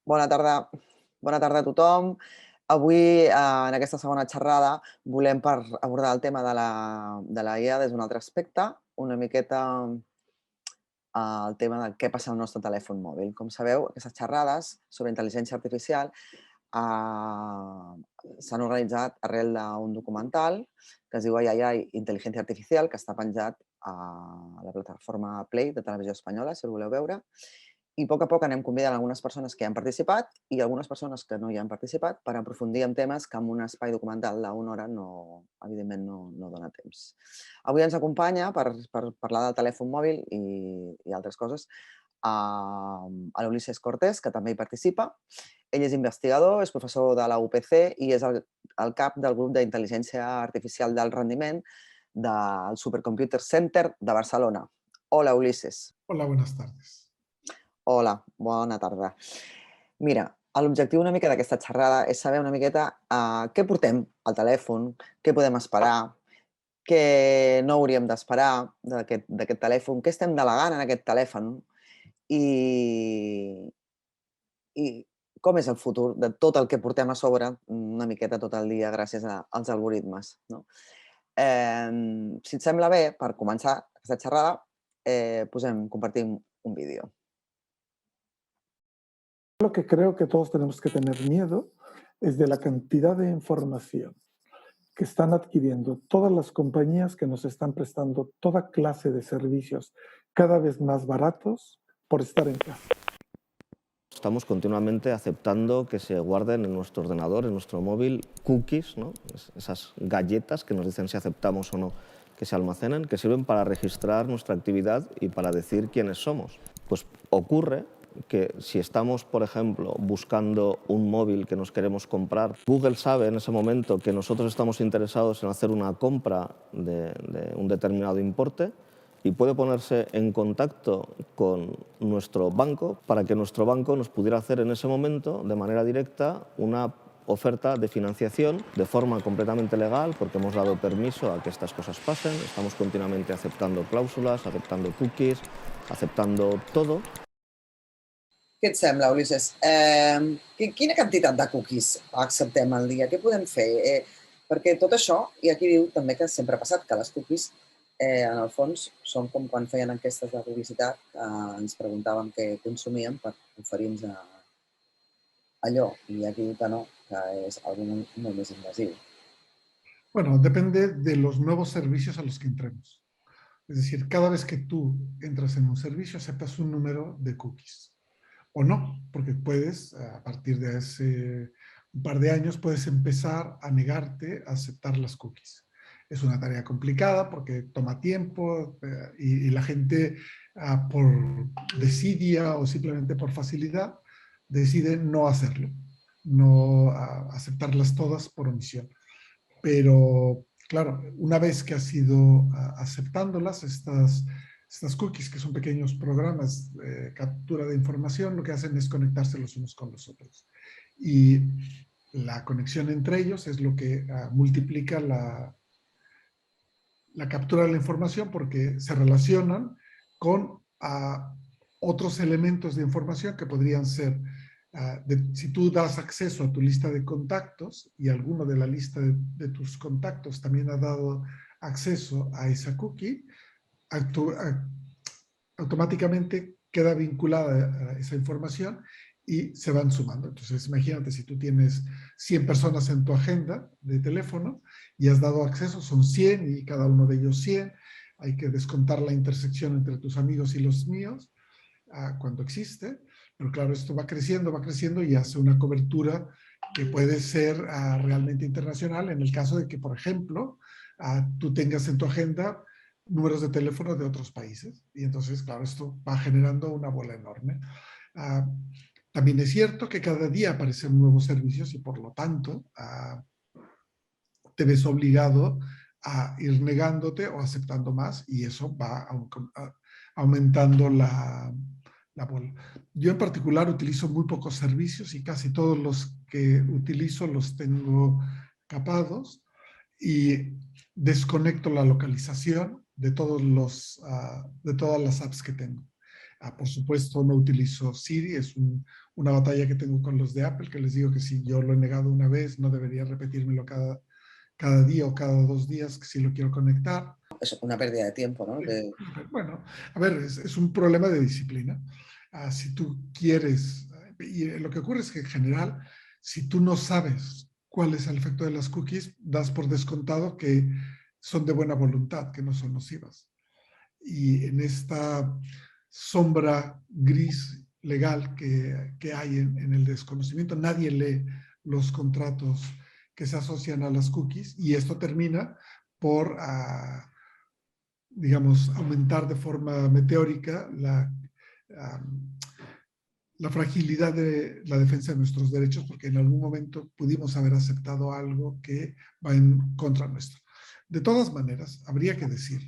Bona tarda. Bona tarda a tothom. Avui, en aquesta segona xerrada, volem abordar el tema de la IA des d'un altre aspecte, una miqueta el tema de què passa al nostre telèfon mòbil. Com sabeu, aquestes xerrades sobre intel·ligència artificial s'han organitzat arrel d'un documental que es diu Ai, ai, ai, intel·ligència artificial, que està penjat a la plataforma Play de Televisió Espanyola, si el voleu veure. I a poc anem convidant algunes persones que hi han participat i algunes persones que no hi han participat per aprofundir en temes que en un espai documental d'una hora evidentment no dona temps. Avui ens acompanya per parlar del telèfon mòbil i altres coses a l'Ulises Cortés, que també hi participa. Ell és investigador, és professor de la UPC i és el cap del grup d'intel·ligència artificial d'alt rendiment del Supercomputer Center de Barcelona. Hola, Ulises. Hola, buenas tardes. Hola, bona tarda. Mira, l'objectiu una mica d'aquesta xerrada és saber una miqueta què portem al telèfon, què podem esperar, què no hauríem d'esperar d'aquest telèfon, què estem delegant en aquest telèfon i com és el futur de tot el que portem a sobre una miqueta tot el dia gràcies als algoritmes. No? Si et sembla bé, per començar aquesta xerrada, compartim un vídeo. Lo que creo que todos tenemos que tener miedo es de la cantidad de información que están adquiriendo todas las compañías que nos están prestando toda clase de servicios cada vez más baratos por estar en casa. Estamos continuamente aceptando que se guarden en nuestro ordenador, en nuestro móvil, cookies, ¿no? Esas galletas que nos dicen si aceptamos o no que se almacenen, que sirven para registrar nuestra actividad y para decir quiénes somos. Pues ocurre que si estamos, por ejemplo, buscando un móvil que nos queremos comprar, Google sabe en ese momento que nosotros estamos interesados en hacer una compra de un determinado importe y puede ponerse en contacto con nuestro banco para que nuestro banco nos pudiera hacer en ese momento, de manera directa, una oferta de financiación de forma completamente legal, porque hemos dado permiso a que estas cosas pasen, estamos continuamente aceptando clàusules, aceptando cookies, aceptando todo. Què et sembla, Ulises? Quina quantitat de cookies acceptem al dia? Què podem fer? Perquè tot això, i aquí diu també que sempre ha passat, que les cookies, en el fons, són com quan feien enquestes de publicitat, ens preguntàvem què consumíem per oferir-nos allò, i aquí diu que no, que és algo molt més invasiu. Bueno, depende de los nuevos servicios a los que entremos. Es decir, cada vez que tú entras en un servicio, aceptas un número de cookies. O no, porque puedes, a partir de hace un par de años, puedes empezar a negarte a aceptar las cookies. Es una tarea complicada porque toma tiempo y la gente por desidia o simplemente por facilidad decide no hacerlo, no aceptarlas todas por omisión. Pero, claro, una vez que has ido aceptándolas, estas cookies, que son pequeños programas de captura de información, lo que hacen es conectarse los unos con los otros. Y la conexión entre ellos es lo que multiplica la captura de la información, porque se relacionan con otros elementos de información que podrían ser, si tú das acceso a tu lista de contactos y alguno de la lista de tus contactos también ha dado acceso a esa cookie, automáticamente queda vinculada a esa información y se van sumando. Entonces, imagínate si tú tienes 100 personas en tu agenda de teléfono y has dado acceso, son 100 y cada uno de ellos 100. Hay que descontar la intersección entre tus amigos y los míos cuando existe. Pero claro, esto va creciendo y hace una cobertura que puede ser realmente internacional en el caso de que, por ejemplo, tú tengas en tu agenda números de teléfono de otros países. Y entonces, claro, esto va generando una bola enorme. También es cierto que cada día aparecen nuevos servicios y por lo tanto te ves obligado a ir negándote o aceptando más y eso va aumentando la bola. Yo en particular utilizo muy pocos servicios y casi todos los que utilizo los tengo capados y desconecto la localización de todas las apps que tengo. Por supuesto, no utilizo Siri, es una batalla que tengo con los de Apple, que les digo que si yo lo he negado una vez, no debería repetírmelo cada día o cada 2 días, que si lo quiero conectar. Es una pérdida de tiempo, ¿no? Bueno, a ver, es un problema de disciplina. Si tú quieres, y lo que ocurre es que en general, si tú no sabes cuál es el efecto de las cookies, das por descontado que son de buena voluntad, que no son nocivas. Y en esta sombra gris legal que hay en el desconocimiento, nadie lee los contratos que se asocian a las cookies y esto termina por digamos, aumentar de forma meteórica la fragilidad de la defensa de nuestros derechos, porque en algún momento pudimos haber aceptado algo que va en contra nuestra. De todas maneras, habría que decir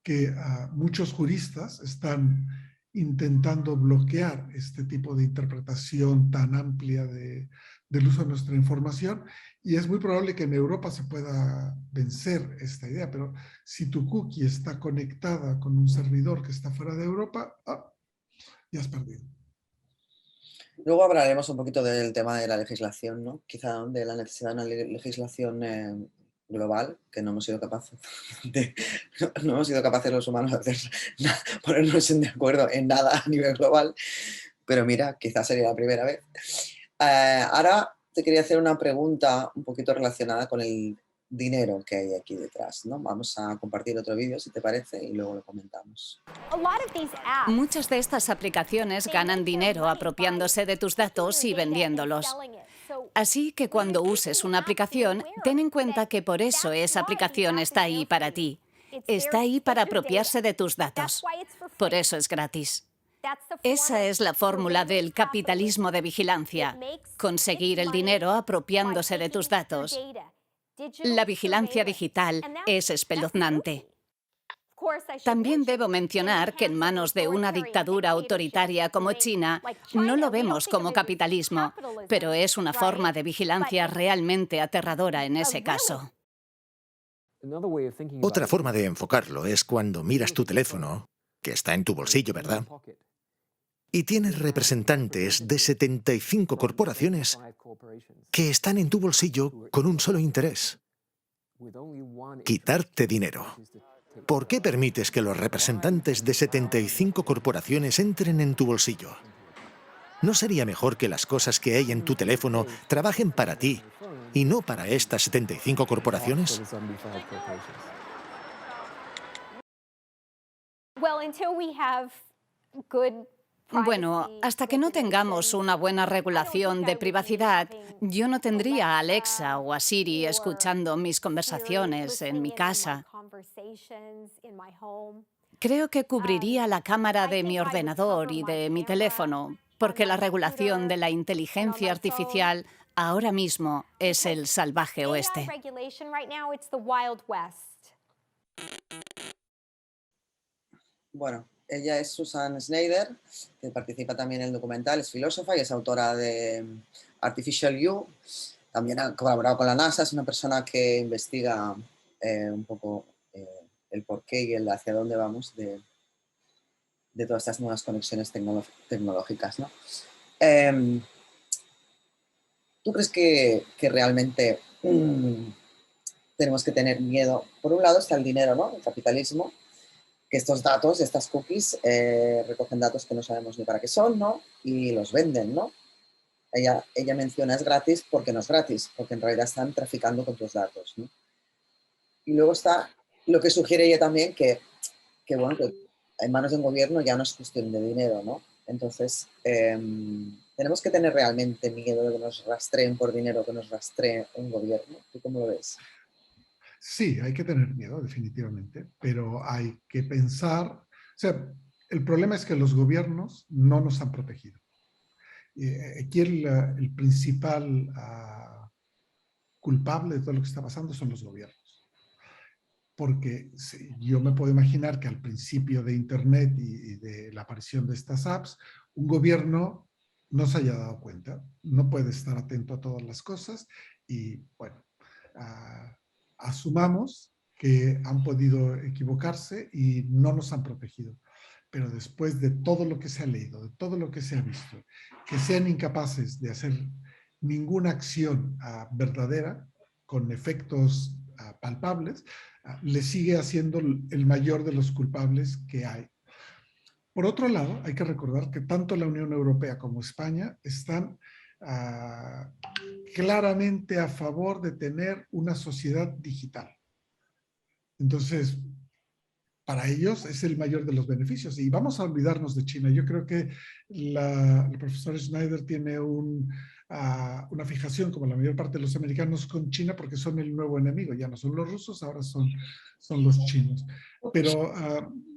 que muchos juristas están intentando bloquear este tipo de interpretación tan amplia del uso de nuestra información y es muy probable que en Europa se pueda vencer esta idea, pero si tu cookie está conectada con un servidor que está fuera de Europa, ya has perdido. Luego hablaremos un poquito del tema de la legislación, ¿no? Quizá de la necesidad de una legislación global, que no hemos sido capaces no hemos sido capaces los humanos de hacer, ponernos de acuerdo en nada a nivel global, pero mira, quizás sería la primera vez. Ahora te quería hacer una pregunta un poquito relacionada con el dinero que hay aquí detrás, ¿no? Vamos a compartir otro vídeo, si te parece, y luego lo comentamos. Muchas de estas aplicaciones ganan dinero apropiándose de tus datos y vendiéndolos. Así que cuando uses una aplicación, ten en cuenta que por eso esa aplicación está ahí para ti. Está ahí para apropiarse de tus datos. Por eso es gratis. Esa es la fórmula del capitalismo de vigilancia. Conseguir el dinero apropiándose de tus datos. La vigilancia digital es espeluznante. También debo mencionar que en manos de una dictadura autoritaria como China, no lo vemos como capitalismo, pero es una forma de vigilancia realmente aterradora en ese caso. Otra forma de enfocarlo es cuando miras tu teléfono, que está en tu bolsillo, ¿verdad? Y tienes representantes de 75 corporaciones que están en tu bolsillo con un solo interés: quitarte dinero. ¿Por qué permites que los representantes de 75 corporaciones entren en tu bolsillo? ¿No sería mejor que las cosas que hay en tu teléfono trabajen para ti y no para estas 75 corporaciones? Bueno, hasta que no tengamos una buena regulación de privacidad, yo no tendría a Alexa o a Siri escuchando mis conversaciones en mi casa. Creo que cubriría la cámara de mi ordenador y de mi teléfono, porque la regulación de la inteligencia artificial ahora mismo es el salvaje oeste. Bueno, ella es Susan Schneider, que participa también en el documental, es filósofa y es autora de Artificial You. También ha colaborado con la NASA, es una persona que investiga un poco el porqué y el hacia dónde vamos de todas estas nuevas conexiones tecnológicas, ¿no? ¿Tú crees que realmente tenemos que tener miedo? Por un lado está el dinero, ¿no? El capitalismo, que estos datos, estas cookies, recogen datos que no sabemos ni para qué son, ¿no? Y los venden, ¿no? Ella menciona es gratis porque no es gratis, porque en realidad están traficando con tus datos, ¿no? Y luego está lo que sugiere ella también, que bueno, que en manos de un gobierno ya no es cuestión de dinero, ¿no? Entonces, tenemos que tener realmente miedo de que nos rastreen por dinero, que nos rastree un gobierno. ¿Tú cómo lo ves? Sí, hay que tener miedo, definitivamente, pero hay que pensar, o sea, el problema es que los gobiernos no nos han protegido. Aquí el principal culpable de todo lo que está pasando son los gobiernos. Porque yo me puedo imaginar que al principio de Internet y de la aparición de estas apps, un gobierno no se haya dado cuenta, no puede estar atento a todas las cosas y, bueno, asumamos que han podido equivocarse y no nos han protegido. pero después de todo lo que se ha leído, de todo lo que se ha visto, que sean incapaces de hacer ninguna acción verdadera con efectos palpables, le sigue haciendo el mayor de los culpables que hay. Por otro lado, hay que recordar que tanto la Unión Europea como España están claramente a favor de tener una sociedad digital. Entonces, para ellos es el mayor de los beneficios. Y vamos a olvidarnos de China. Yo creo que el profesor Schneider tiene una fijación, como la mayor parte de los americanos, con China porque son el nuevo enemigo. Ya no son los rusos, ahora son los chinos. Pero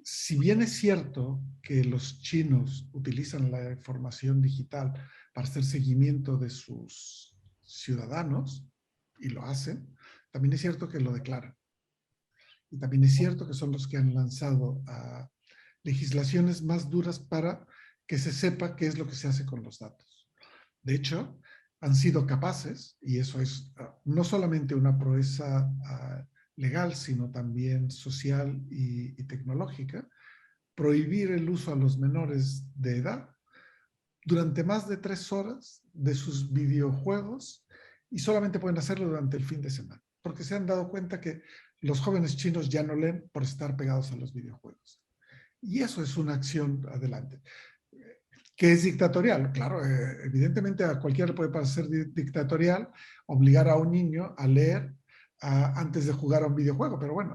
si bien es cierto que los chinos utilizan la información digital para hacer seguimiento de sus ciudadanos, y lo hacen, también es cierto que lo declaran. Y también es cierto que son los que han lanzado legislaciones más duras para que se sepa qué es lo que se hace con los datos. De hecho, han sido capaces, y eso es no solamente una proeza legal, sino también social y tecnológica, prohibir el uso a los menores de edad durante más de 3 horas de sus videojuegos, y solamente pueden hacerlo durante el fin de semana, porque se han dado cuenta que los jóvenes chinos ya no leen por estar pegados a los videojuegos. Y eso es una acción adelante. ¿Qué es dictatorial? Claro, evidentemente a cualquiera le puede parecer dictatorial obligar a un niño a leer antes de jugar a un videojuego, pero bueno,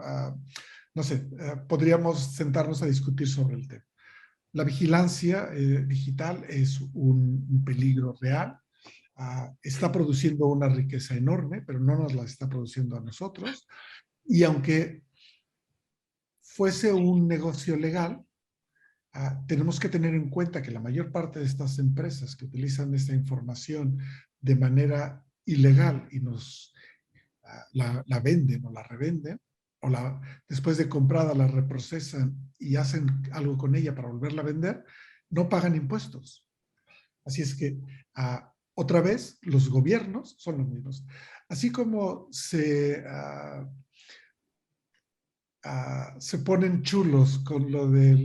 no sé, podríamos sentarnos a discutir sobre el tema. La vigilancia digital es un peligro real. Está produciendo una riqueza enorme, pero no nos la está produciendo a nosotros. Y aunque fuese un negocio legal, tenemos que tener en cuenta que la mayor parte de estas empresas que utilizan esta información de manera ilegal y la venden o la revenden, o después de comprada la reprocesan y hacen algo con ella para volverla a vender, no pagan impuestos. Así es que, otra vez, los gobiernos son los mismos. Así como se ponen chulos con lo de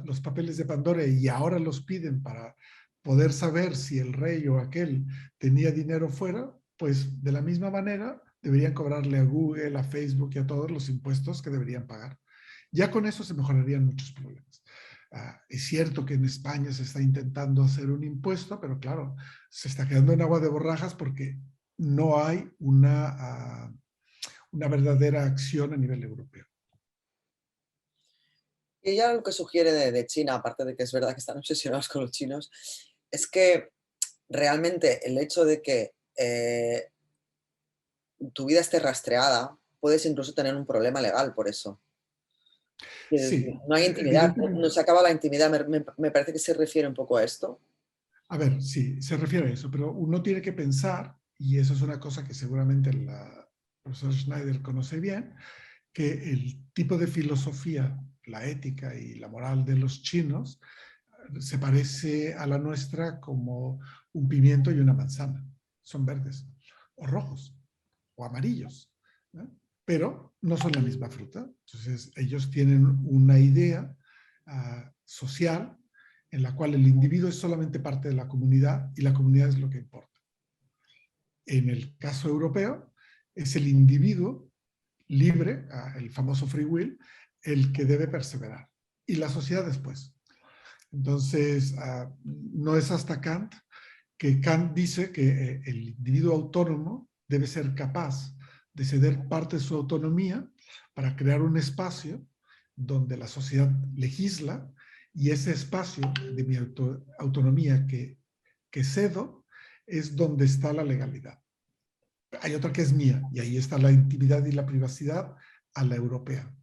los papeles de Pandora y ahora los piden para poder saber si el rey o aquel tenía dinero fuera, pues de la misma manera deberían cobrarle a Google, a Facebook y a todos los impuestos que deberían pagar. Ya con eso se mejorarían muchos problemas. Es cierto que en España se está intentando hacer un impuesto, pero claro, se está quedando en agua de borrajas porque no hay una verdadera acción a nivel europeo. Y ella lo que sugiere de China, aparte de que es verdad que están obsesionados con los chinos, es que realmente el hecho de que tu vida esté rastreada, puedes incluso tener un problema legal por eso. Sí, no hay intimidad, no se acaba la intimidad. Me parece que se refiere un poco a esto. A ver, sí, se refiere a eso, pero uno tiene que pensar, y eso es una cosa que seguramente la profesora Schneider conoce bien, que el tipo de filosofía, la ética y la moral de los chinos se parece a la nuestra como un pimiento y una manzana. Son verdes, o rojos, o amarillos, ¿no? Pero no son la misma fruta. Entonces, ellos tienen una idea social en la cual el individuo es solamente parte de la comunidad y la comunidad es lo que importa. En el caso europeo, es el individuo libre, el famoso free will, el que debe perseverar. Y la sociedad después. Entonces, no es hasta Kant que Kant dice que el individuo autónomo debe ser capaz de ceder parte de su autonomía para crear un espacio donde la sociedad legisla y ese espacio de mi autonomía que cedo es donde está la legalidad. Hay otra que es mía y ahí está la intimidad y la privacidad a la europea.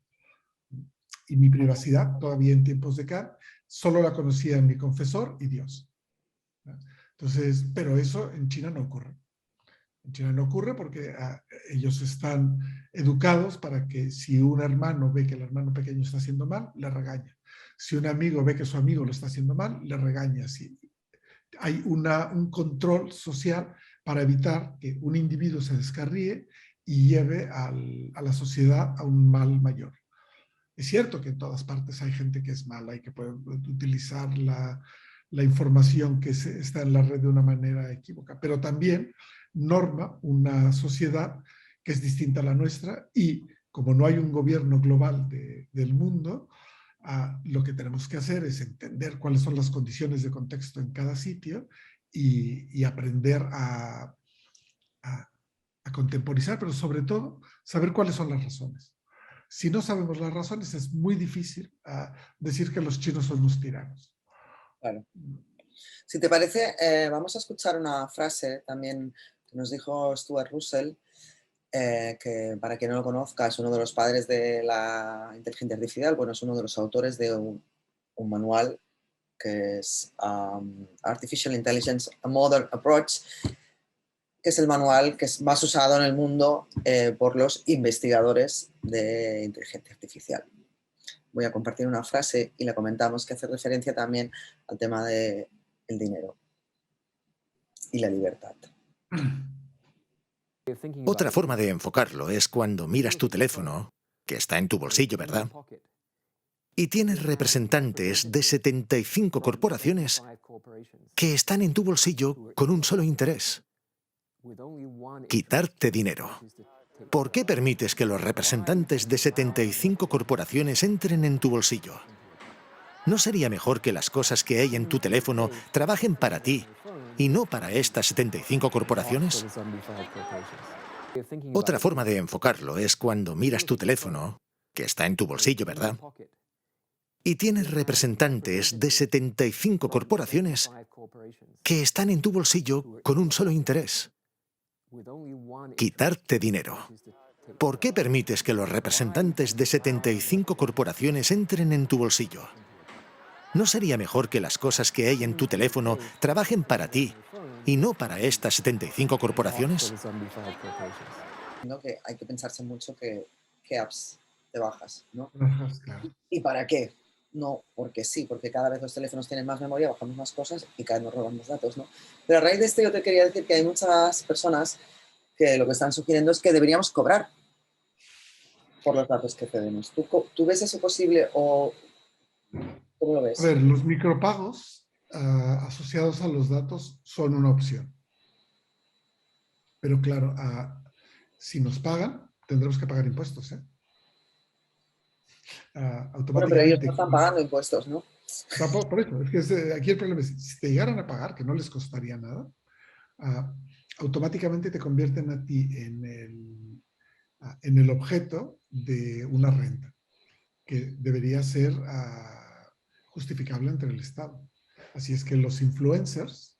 Y mi privacidad, todavía en tiempos de Kant, solo la conocía mi confesor y Dios. Entonces, pero eso en China no ocurre. En China no ocurre porque ellos están educados para que si un hermano ve que el hermano pequeño está haciendo mal, le regaña. Si un amigo ve que su amigo lo está haciendo mal, le regaña. Si hay un control social para evitar que un individuo se descarríe y lleve a la sociedad a un mal mayor. Es cierto que en todas partes hay gente que es mala y que puede utilizar la información que está en la red de una manera equívoca, pero también norma una sociedad que es distinta a la nuestra y como no hay un gobierno global del mundo, lo que tenemos que hacer es entender cuáles son las condiciones de contexto en cada sitio y aprender a contemporizar, pero sobre todo saber cuáles son las razones. Si no sabemos las razones, es muy difícil decir que los chinos son unos tiranos. Claro. Si te parece, vamos a escuchar una frase también que nos dijo Stuart Russell, que para quien no lo conozca es uno de los padres de la inteligencia artificial, bueno, es uno de los autores de un manual que es Artificial Intelligence, a Modern Approach, que es el manual que es más usado en el mundo por los investigadores de inteligencia artificial. Voy a compartir una frase y la comentamos que hace referencia también al tema del dinero y la libertad. Otra forma de enfocarlo es cuando miras tu teléfono, que está en tu bolsillo, ¿verdad? Y tienes representantes de 75 corporaciones que están en tu bolsillo con un solo interés: quitarte dinero. ¿Por qué permites que los representantes de 75 corporaciones entren en tu bolsillo? ¿No sería mejor que las cosas que hay en tu teléfono trabajen para ti y no para estas 75 corporaciones? Otra forma de enfocarlo es cuando miras tu teléfono, que está en tu bolsillo, ¿verdad? Y tienes representantes de 75 corporaciones que están en tu bolsillo con un solo interés: quitarte dinero. ¿Por qué permites que los representantes de 75 corporaciones entren en tu bolsillo? ¿No sería mejor que las cosas que hay en tu teléfono trabajen para ti y no para estas 75 corporaciones? ¿No? Que hay que pensarse mucho qué apps te bajas, ¿no? Claro. ¿Y para qué? No porque sí, porque cada vez los teléfonos tienen más memoria, bajamos más cosas y cada vez nos roban más datos, ¿no? Pero a raíz de esto yo te quería decir que hay muchas personas que lo que están sugiriendo es que deberíamos cobrar por los datos que cedemos. ¿Tú ves eso posible o cómo lo ves? A ver, los micropagos asociados a los datos son una opción. Pero claro, si nos pagan, tendremos que pagar impuestos, ¿eh? Bueno, pero ellos Automáticamente. no están pagando impuestos, ¿no? Tampoco, por eso, es que aquí el problema es, si te llegaran a pagar, que no les costaría nada, automáticamente te convierten a ti en el objeto de una renta, que debería ser justificable entre el Estado. Así es que los influencers,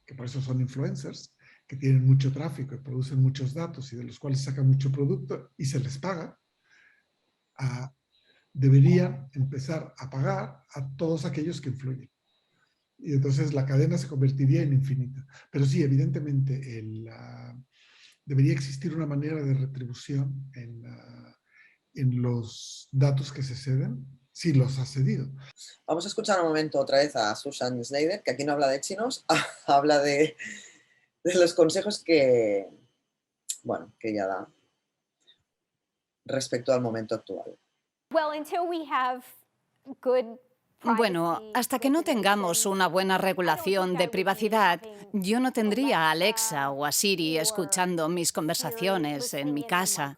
que por eso son influencers, que tienen mucho tráfico y producen muchos datos y de los cuales sacan mucho producto y se les paga, deberían empezar a pagar a todos aquellos que influyen. Y entonces la cadena se convertiría en infinita. Pero sí, evidentemente, debería existir una manera de retribución en los datos que se ceden, si los ha cedido. Vamos a escuchar un momento otra vez a Susan Schneider, que aquí no habla de chinos, habla de los consejos que ella da respecto al momento actual. Bueno, hasta que no tengamos una buena regulación de privacidad, yo no tendría a Alexa o a Siri escuchando mis conversaciones en mi casa.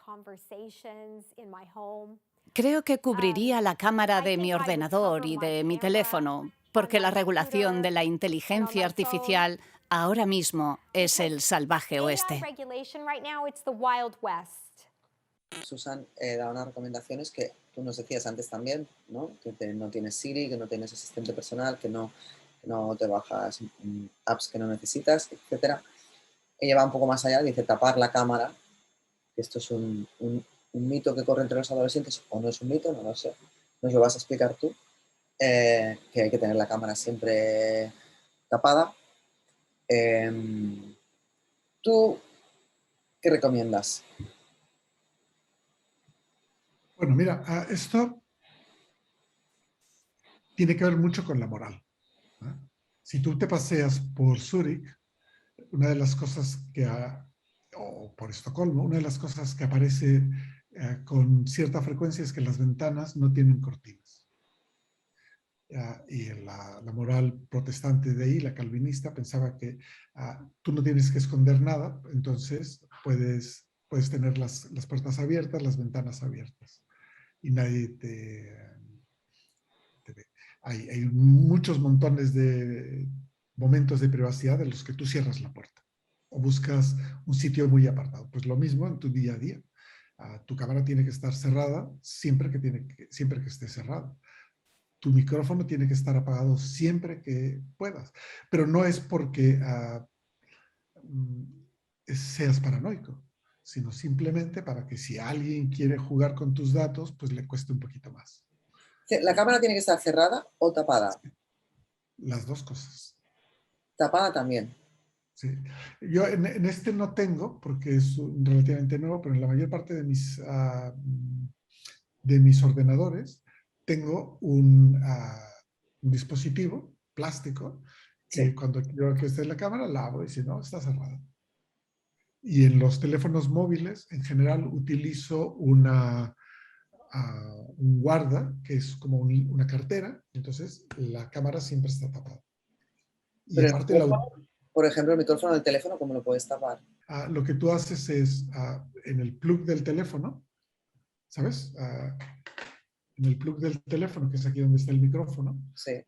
Creo que cubriría la cámara de mi ordenador y de mi teléfono, porque la regulación de la inteligencia artificial ahora mismo es el salvaje oeste. Susan da unas recomendaciones que tú nos decías antes también, ¿no? Que no tienes Siri, que no tienes asistente personal, que no te bajas apps que no necesitas, etc. Ella va un poco más allá, dice tapar la cámara, que esto es un mito que corre entre los adolescentes, o no es un mito, no lo sé, nos lo vas a explicar tú, que hay que tener la cámara siempre tapada. ¿Tú qué recomiendas? Bueno, mira, esto tiene que ver mucho con la moral, ¿no? Si tú te paseas por Zúrich, una de las cosas o por Estocolmo, una de las cosas que aparece con cierta frecuencia es que las ventanas no tienen cortinas. Y la moral protestante de ahí, la calvinista, pensaba que tú no tienes que esconder nada, entonces puedes tener las puertas abiertas, las ventanas abiertas, y nadie te ve. Hay muchos montones de momentos de privacidad en los que tú cierras la puerta o buscas un sitio muy apartado. Pues lo mismo en tu día a día. Tu cámara tiene que estar cerrada siempre que esté cerrada. Tu micrófono tiene que estar apagado siempre que puedas. Pero no es porque seas paranoico, sino simplemente para que si alguien quiere jugar con tus datos, pues le cueste un poquito más. ¿La cámara tiene que estar cerrada o tapada? Las dos cosas. Tapada también. Sí. Yo en este no tengo, porque es relativamente nuevo, pero en la mayor parte de mis ordenadores tengo un dispositivo plástico que cuando quiero que esté en la cámara la abro y si no, está cerrada. Y en los teléfonos móviles, en general, utilizo un guarda, que es como una cartera, entonces la cámara siempre está tapada. Y pero aparte, por ejemplo, el micrófono del teléfono, ¿cómo lo puedes tapar? lo que tú haces es, en el plug del teléfono, ¿sabes? En el plug del teléfono, que es aquí donde está el micrófono, Sí.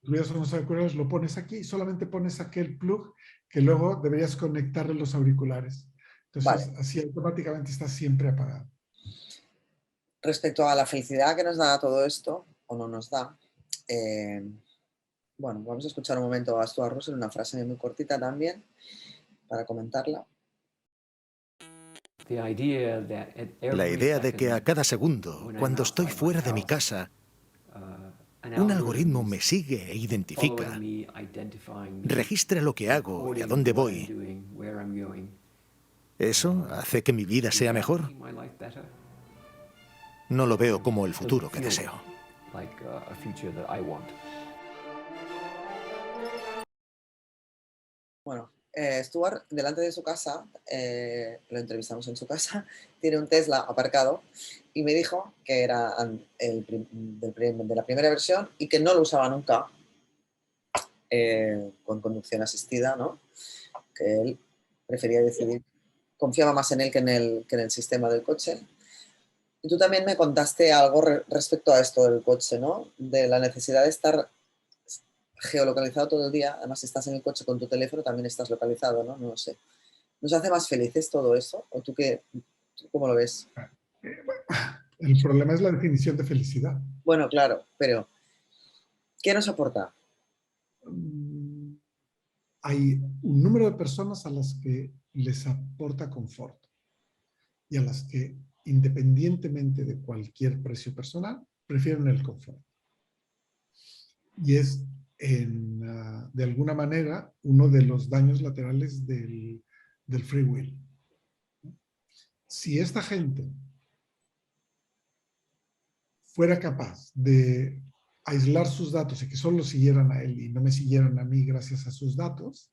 tú llevas unos auriculares, lo pones aquí y solamente pones aquel plug que luego deberías conectarle los auriculares. Entonces, así automáticamente está siempre apagado. Respecto a la felicidad que nos da todo esto, o no nos da, bueno, vamos a escuchar un momento a Stuart Russell, una frase muy cortita también, para comentarla. La idea de que a cada segundo, cuando estoy fuera de mi casa, un algoritmo me sigue e identifica, registra lo que hago y a dónde voy. ¿Eso hace que mi vida sea mejor? No lo veo como el futuro que deseo. Bueno, Stuart, delante de su casa, lo entrevistamos en su casa, tiene un Tesla aparcado y me dijo que era de la primera versión y que no lo usaba nunca con conducción asistida, ¿no? Que él prefería decidir, confiaba más en él que en el sistema del coche. Y tú también me contaste algo respecto a esto del coche, ¿no? De la necesidad de estar geolocalizado todo el día. Además, si estás en el coche con tu teléfono, también estás localizado, ¿no? No lo sé. ¿Nos hace más felices todo eso? ¿O tú cómo lo ves? El problema es la definición de felicidad. Bueno, claro, pero ¿qué nos aporta? Hay un número de personas a las que les aporta confort y a las que, independientemente de cualquier precio personal, prefieren el confort. Y es, de alguna manera, uno de los daños laterales del free will. Si esta gente fuera capaz de aislar sus datos y que solo siguieran a él y no me siguieran a mí gracias a sus datos,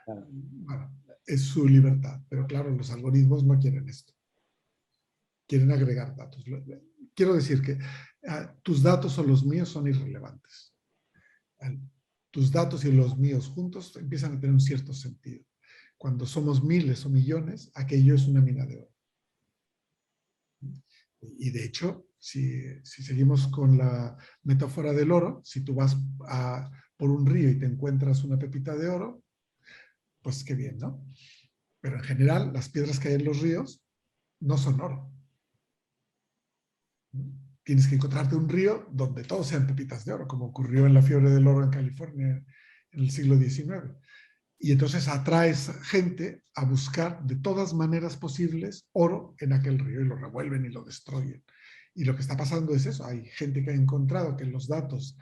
bueno, es su libertad. Pero claro, los algoritmos no quieren esto. Quieren agregar datos. Quiero decir que tus datos o los míos son irrelevantes. Tus datos y los míos juntos empiezan a tener un cierto sentido. Cuando somos miles o millones, aquello es una mina de oro. Y de hecho, si seguimos con la metáfora del oro, si tú vas por un río y te encuentras una pepita de oro, pues qué bien, ¿no? Pero en general, las piedras que hay en los ríos no son oro. Tienes que encontrarte un río donde todos sean pepitas de oro, como ocurrió en la fiebre del oro en California en el siglo XIX. Y entonces atraes gente a buscar de todas maneras posibles oro en aquel río y lo revuelven y lo destruyen. Y lo que está pasando es eso. Hay gente que ha encontrado que los datos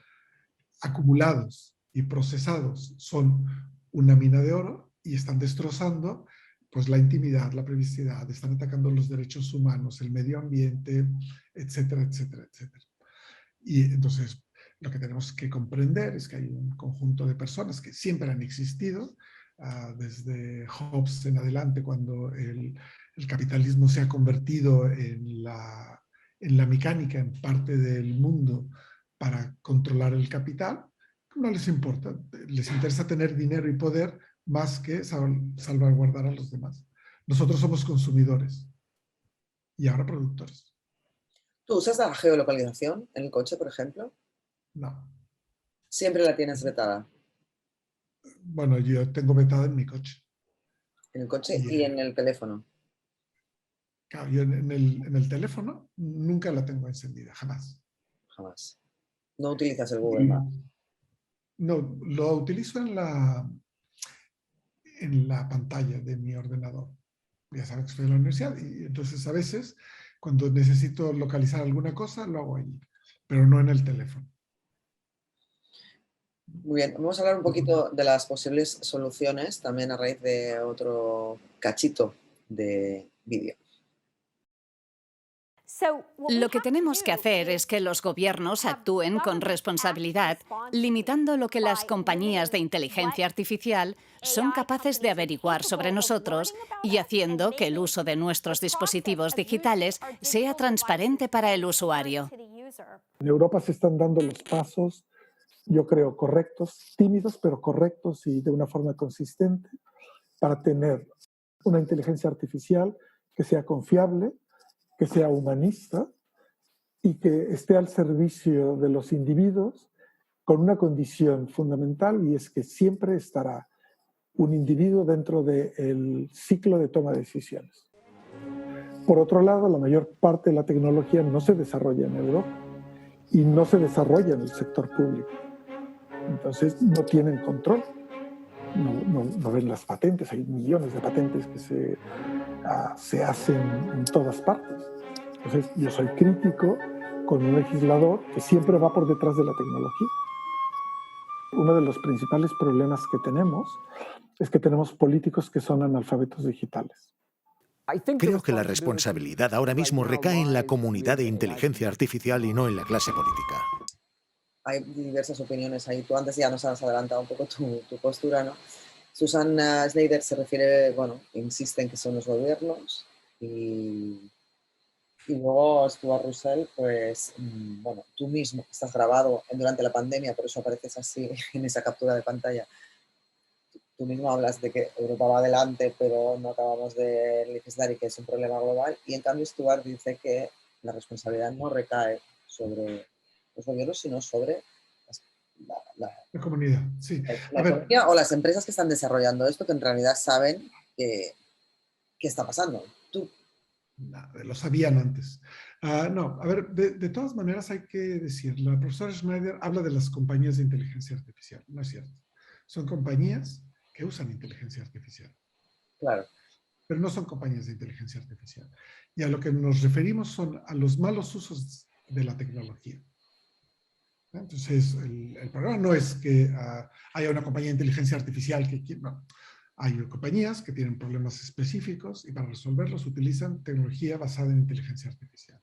acumulados y procesados son una mina de oro y están destrozando pues la intimidad, la privacidad, están atacando los derechos humanos, el medio ambiente, etcétera, etcétera, etcétera. Y entonces lo que tenemos que comprender es que hay un conjunto de personas que siempre han existido, desde Hobbes en adelante, cuando él el capitalismo se ha convertido en la mecánica, en parte del mundo, para controlar el capital, no les importa. Les interesa tener dinero y poder más que salvaguardar a los demás. Nosotros somos consumidores y ahora productores. ¿Tú usas la geolocalización en el coche, por ejemplo? No. Siempre la tienes vetada. Bueno, yo tengo vetada en mi coche. En el coche y en el teléfono. Claro, yo en el teléfono nunca la tengo encendida, jamás. Jamás. No utilizas el Google Maps. No, lo utilizo en la pantalla de mi ordenador. Ya sabes que estoy en la universidad y entonces a veces cuando necesito localizar alguna cosa lo hago allí, pero no en el teléfono. Muy bien, vamos a hablar un poquito de las posibles soluciones también a raíz de otro cachito de vídeo. Lo que tenemos que hacer es que los gobiernos actúen con responsabilidad, limitando lo que las compañías de inteligencia artificial son capaces de averiguar sobre nosotros y haciendo que el uso de nuestros dispositivos digitales sea transparente para el usuario. En Europa se están dando los pasos, yo creo, correctos, tímidos, pero correctos y de una forma consistente para tener una inteligencia artificial que sea confiable, que sea humanista y que esté al servicio de los individuos con una condición fundamental, y es que siempre estará un individuo dentro del ciclo de toma de decisiones. Por otro lado, la mayor parte de la tecnología no se desarrolla en Europa y no se desarrolla en el sector público. Entonces no tienen control, no ven las patentes, hay millones de patentes que se hacen en todas partes. Entonces yo soy crítico con un legislador que siempre va por detrás de la tecnología. Uno de los principales problemas que tenemos es que tenemos políticos que son analfabetos digitales. Creo que la responsabilidad ahora mismo recae en la comunidad de inteligencia artificial y no en la clase política. Hay diversas opiniones ahí. Tú antes ya nos has adelantado un poco tu postura, ¿no? Susan Schneider se refiere, bueno, insiste en que son los gobiernos y luego Stuart Russell, pues, bueno, tú mismo estás grabado durante la pandemia, por eso apareces así en esa captura de pantalla. Tú mismo hablas de que Europa va adelante, pero no acabamos de legislar y que es un problema global. Y en cambio Stuart dice que la responsabilidad no recae sobre los gobiernos, sino sobre la comunidad, sí. La economía o las empresas que están desarrollando esto, que en realidad saben qué está pasando. Tú. Lo sabían antes. No, a ver, de todas maneras hay que decir, la profesora Schneider habla de las compañías de inteligencia artificial. No es cierto. Son compañías que usan inteligencia artificial. Claro. Pero no son compañías de inteligencia artificial. Y a lo que nos referimos son a los malos usos de la tecnología. Entonces, el problema no es que haya una compañía de inteligencia artificial que... No. Hay compañías que tienen problemas específicos y para resolverlos utilizan tecnología basada en inteligencia artificial.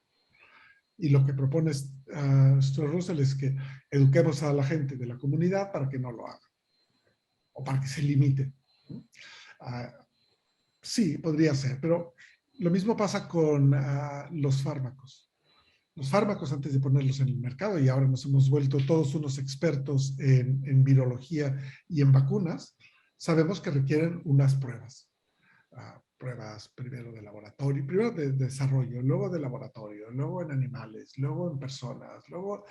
Y lo que propone Stuart Russell es que eduquemos a la gente de la comunidad para que no lo haga. O para que se limite. Sí, podría ser, pero lo mismo pasa con los fármacos. Los fármacos, antes de ponerlos en el mercado, y ahora nos hemos vuelto todos unos expertos en virología y en vacunas, sabemos que requieren unas pruebas. Pruebas primero de laboratorio, primero de desarrollo, luego de laboratorio, luego en animales, luego en personas, luego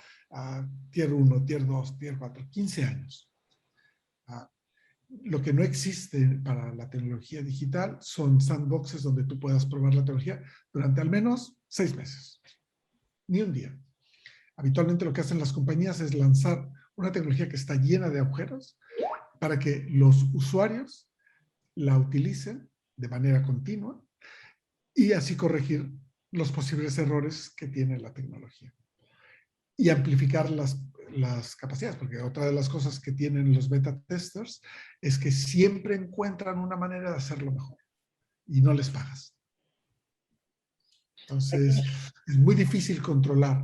tier 1, tier 2, tier 4, 15 años. Lo que no existe para la tecnología digital son sandboxes donde tú puedas probar la tecnología durante al menos 6 meses. Ni un día. Habitualmente lo que hacen las compañías es lanzar una tecnología que está llena de agujeros para que los usuarios la utilicen de manera continua y así corregir los posibles errores que tiene la tecnología. Y amplificar las capacidades, porque otra de las cosas que tienen los beta testers es que siempre encuentran una manera de hacerlo mejor y no les pagas. Entonces, es muy difícil controlar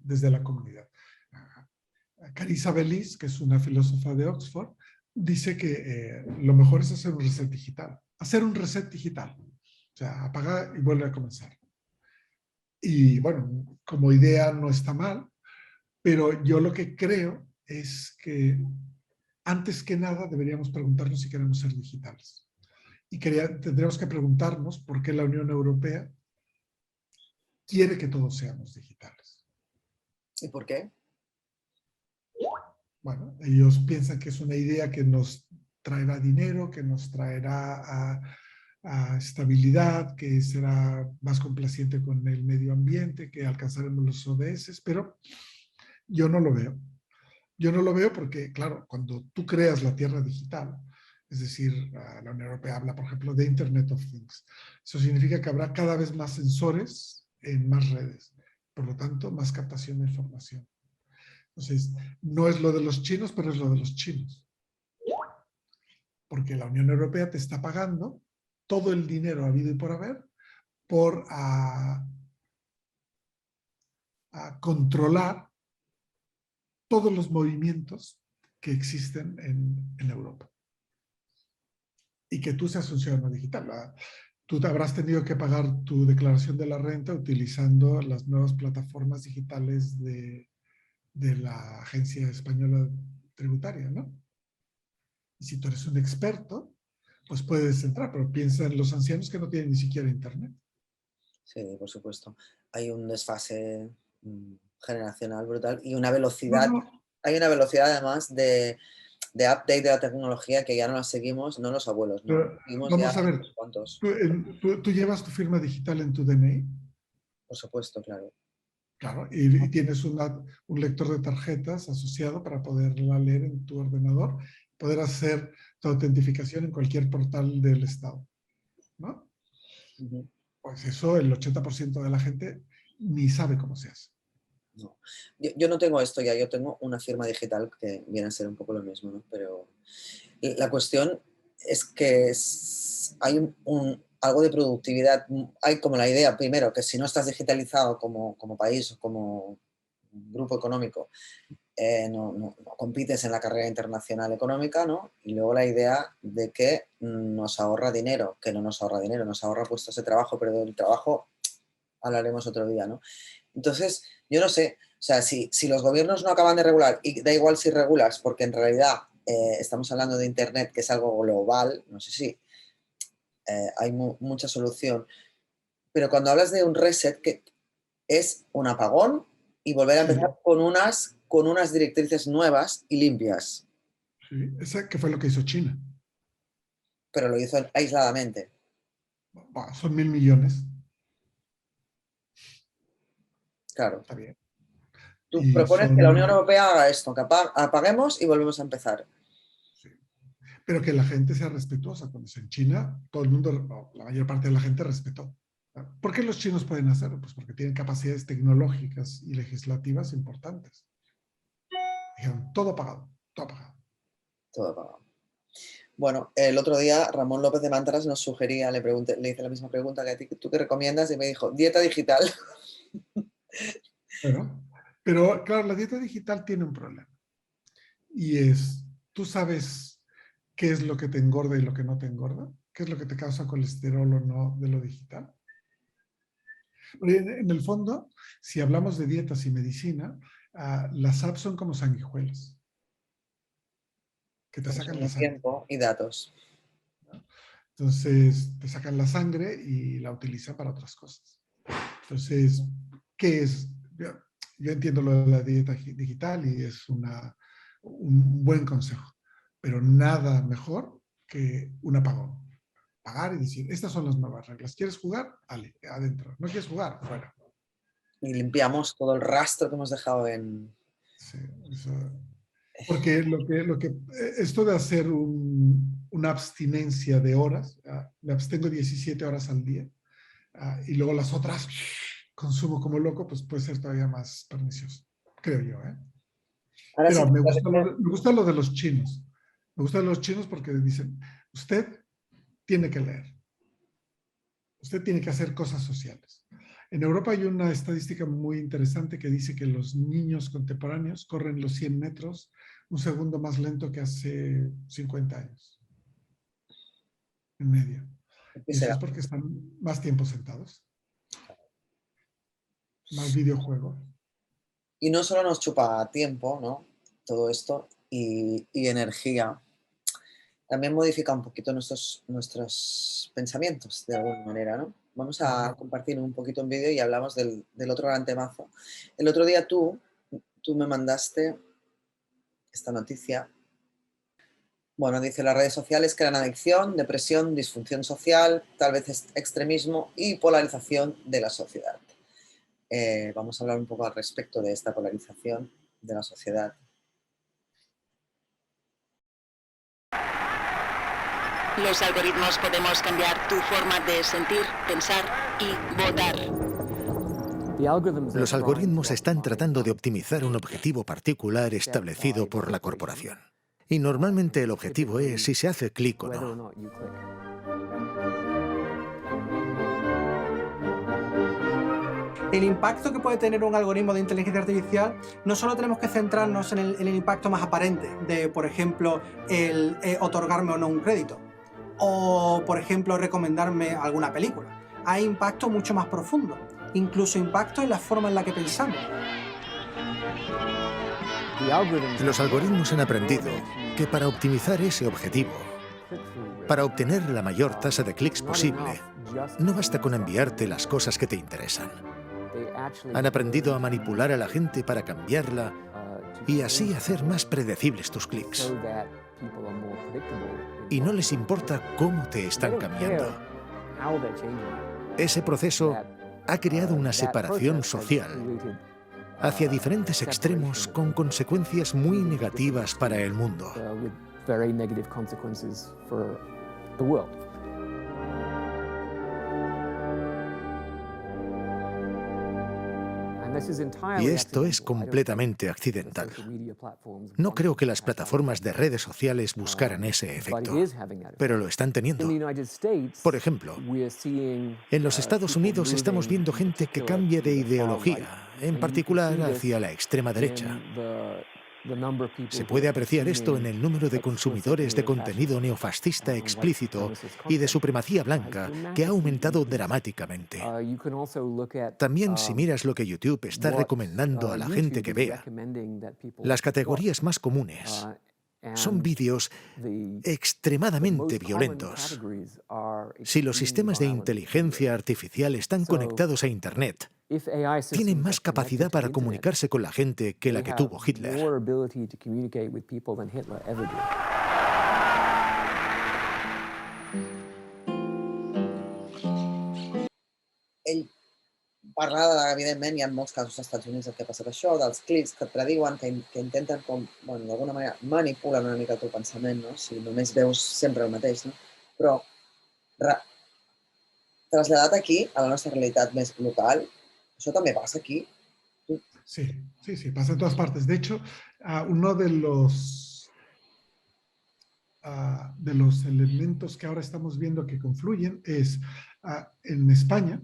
desde la comunidad. Carissa Bellis, que es una filósofa de Oxford, dice que lo mejor es hacer un reset digital. Hacer un reset digital. O sea, apaga y vuelve a comenzar. Y bueno, como idea no está mal, pero yo lo que creo es que antes que nada deberíamos preguntarnos si queremos ser digitales. Y tendríamos que preguntarnos por qué la Unión Europea quiere que todos seamos digitales. ¿Y por qué? Bueno, ellos piensan que es una idea que nos traerá dinero, que nos traerá a estabilidad, que será más complaciente con el medio ambiente, que alcanzaremos los ODS, pero yo no lo veo. Yo no lo veo porque, claro, cuando tú creas la tierra digital, es decir, la Unión Europea habla, por ejemplo, de Internet of Things. Eso significa que habrá cada vez más sensores en más redes. Por lo tanto, más captación de información. Entonces, no es lo de los chinos, pero es lo de los chinos. Porque la Unión Europea te está pagando todo el dinero habido y por haber por a controlar todos los movimientos que existen en Europa. Y que tú seas un ciudadano digital. Tú te habrás tenido que pagar tu declaración de la renta utilizando las nuevas plataformas digitales de la Agencia Española Tributaria, ¿no? Y si tú eres un experto, pues puedes entrar, pero piensa en los ancianos que no tienen ni siquiera internet. Sí, por supuesto. Hay un desfase generacional brutal y una velocidad. Hay una velocidad además de update de la tecnología que ya no la seguimos, no los abuelos, no. Vamos a ver, ¿tú llevas tu firma digital en tu DNI? Por supuesto, claro. Claro, y tienes un lector de tarjetas asociado para poderla leer en tu ordenador, poder hacer tu autentificación en cualquier portal del Estado, ¿no? Pues eso el 80% de la gente ni sabe cómo se hace. No. Yo no tengo esto ya, yo tengo una firma digital que viene a ser un poco lo mismo, ¿no? Pero la cuestión es que hay algo de productividad, hay como la idea, primero, que si no estás digitalizado como país o como grupo económico, no compites en la carrera internacional económica, ¿no? Y luego la idea de que nos ahorra dinero, que no nos ahorra dinero, nos ahorra puestos de trabajo, pero del trabajo hablaremos otro día, ¿no? Entonces, yo no sé, o sea, si los gobiernos no acaban de regular, y da igual si regulas, porque en realidad estamos hablando de Internet, que es algo global, no sé si hay mucha solución, pero cuando hablas de un reset, que es un apagón y volver a empezar con unas directrices nuevas y limpias. Sí, esa que fue lo que hizo China. Pero lo hizo aisladamente. Son 1.000 millones. Claro. Está bien. Tú propones que la Unión Europea haga esto, que apaguemos y volvemos a empezar. Sí. Pero que la gente sea respetuosa. Cuando es en China, todo el mundo, la mayor parte de la gente respetó. ¿Por qué los chinos pueden hacerlo? Pues porque tienen capacidades tecnológicas y legislativas importantes. Dijeron, todo apagado, todo apagado. Todo apagado. Bueno, el otro día Ramón López de Mantras nos sugería, le hice la misma pregunta que a ti, ¿tú qué recomiendas? Y me dijo, dieta digital. Bueno, pero claro, la dieta digital tiene un problema. Y es, ¿tú sabes qué es lo que te engorda y lo que no te engorda? ¿Qué es lo que te causa colesterol o no de lo digital? En el fondo, si hablamos de dietas y medicina, las apps son como sanguijuelas. Que te sacan la sangre. Tiempo y datos. ¿No? Entonces, te sacan la sangre y la utilizan para otras cosas. Entonces, ¿qué es? Yo entiendo lo de la dieta digital y es un buen consejo, pero nada mejor que un apagón. Pagar y decir, estas son las nuevas reglas. ¿Quieres jugar? Vale, adentro. ¿No quieres jugar? Fuera. Y limpiamos todo el rastro que hemos dejado en... Sí, eso. Porque esto de hacer una abstinencia de horas, me abstengo 17 horas al día, y luego las otras consumo como loco, pues puede ser todavía más pernicioso, creo yo. Ahora Pero sí, me gusta lo de los chinos. Me gusta los chinos porque dicen, usted tiene que leer. Usted tiene que hacer cosas sociales. En Europa hay una estadística muy interesante que dice que los niños contemporáneos corren los 100 metros un segundo más lento que hace 50 años. En medio. Y eso es porque están más tiempo sentados. Más videojuegos. Y no solo nos chupa tiempo, ¿no? Todo esto y energía. También modifica un poquito nuestros pensamientos, de alguna manera, ¿no? Vamos a compartir un poquito un vídeo y hablamos del otro gran temazo. El otro día tú me mandaste esta noticia. Bueno, dice, las redes sociales crean adicción, depresión, disfunción social, tal vez extremismo y polarización de la sociedad. Vamos a hablar un poco al respecto de esta polarización de la sociedad. Los algoritmos podemos cambiar tu forma de sentir, pensar y votar. Los algoritmos están tratando de optimizar un objetivo particular establecido por la corporación. Y normalmente el objetivo es si se hace clic o no. El impacto que puede tener un algoritmo de inteligencia artificial, no solo tenemos que centrarnos en el impacto más aparente de, por ejemplo, el otorgarme o no un crédito, o, por ejemplo, recomendarme alguna película. Hay impacto mucho más profundo, incluso impacto en la forma en la que pensamos. Los algoritmos han aprendido que para optimizar ese objetivo, para obtener la mayor tasa de clics posible, no basta con enviarte las cosas que te interesan. Han aprendido a manipular a la gente para cambiarla y así hacer más predecibles tus clics. Y no les importa cómo te están cambiando. Ese proceso ha creado una separación social hacia diferentes extremos con consecuencias muy negativas para el mundo. Y esto es completamente accidental. No creo que las plataformas de redes sociales buscaran ese efecto, pero lo están teniendo. Por ejemplo, en los Estados Unidos estamos viendo gente que cambia de ideología, en particular hacia la extrema derecha. Se puede apreciar esto en el número de consumidores de contenido neofascista explícito y de supremacía blanca, que ha aumentado dramáticamente. También si miras lo que YouTube está recomendando a la gente que vea, las categorías más comunes son vídeos extremadamente violentos. Si los sistemas de inteligencia artificial están conectados a Internet, tienen más capacidad para comunicarse con la gente que la que tuvo Hitler. Parla, evidentment, hi ha molts casos als Estats Units que ha passat això, dels clics que et prediuen, que intenten, bueno, d'alguna manera, manipulen una mica el teu pensament, no? Si només veus sempre el mateix, no? Però, traslladat aquí, a la nostra realitat més local, ¿eso también pasa aquí? Sí, pasa en todas partes. De hecho, uno de los elementos que ahora estamos viendo que confluyen es, en España,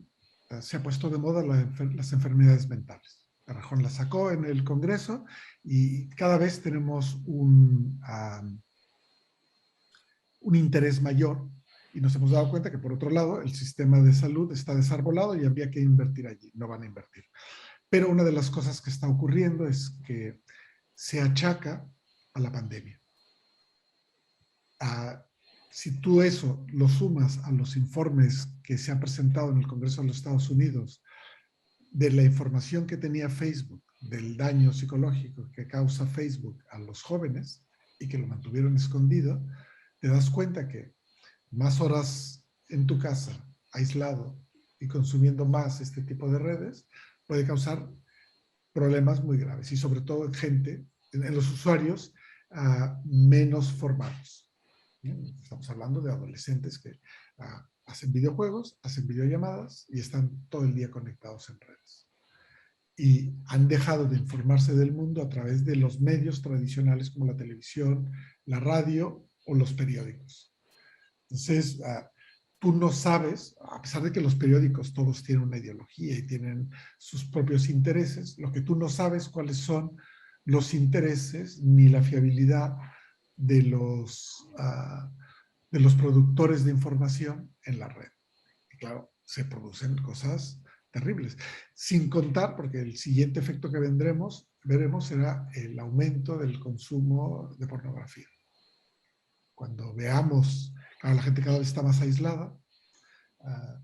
se ha puesto de moda las enfermedades mentales. Rajoy las sacó en el Congreso y cada vez tenemos un interés mayor. Y nos hemos dado cuenta que, por otro lado, el sistema de salud está desarbolado y habría que invertir allí. No van a invertir. Pero una de las cosas que está ocurriendo es que se achaca a la pandemia. Si tú eso lo sumas a los informes que se han presentado en el Congreso de los Estados Unidos de la información que tenía Facebook, del daño psicológico que causa Facebook a los jóvenes y que lo mantuvieron escondido, te das cuenta que más horas en tu casa, aislado y consumiendo más este tipo de redes, puede causar problemas muy graves y sobre todo en gente, en los usuarios menos formados. Estamos hablando de adolescentes que hacen videojuegos, hacen videollamadas y están todo el día conectados en redes. Y han dejado de informarse del mundo a través de los medios tradicionales como la televisión, la radio o los periódicos. Entonces, tú no sabes, a pesar de que los periódicos todos tienen una ideología y tienen sus propios intereses, lo que tú no sabes cuáles son los intereses ni la fiabilidad de los productores de información en la red. Y claro, se producen cosas terribles. Sin contar, porque el siguiente efecto que veremos será el aumento del consumo de pornografía. Cuando veamos, claro, la gente cada vez está más aislada,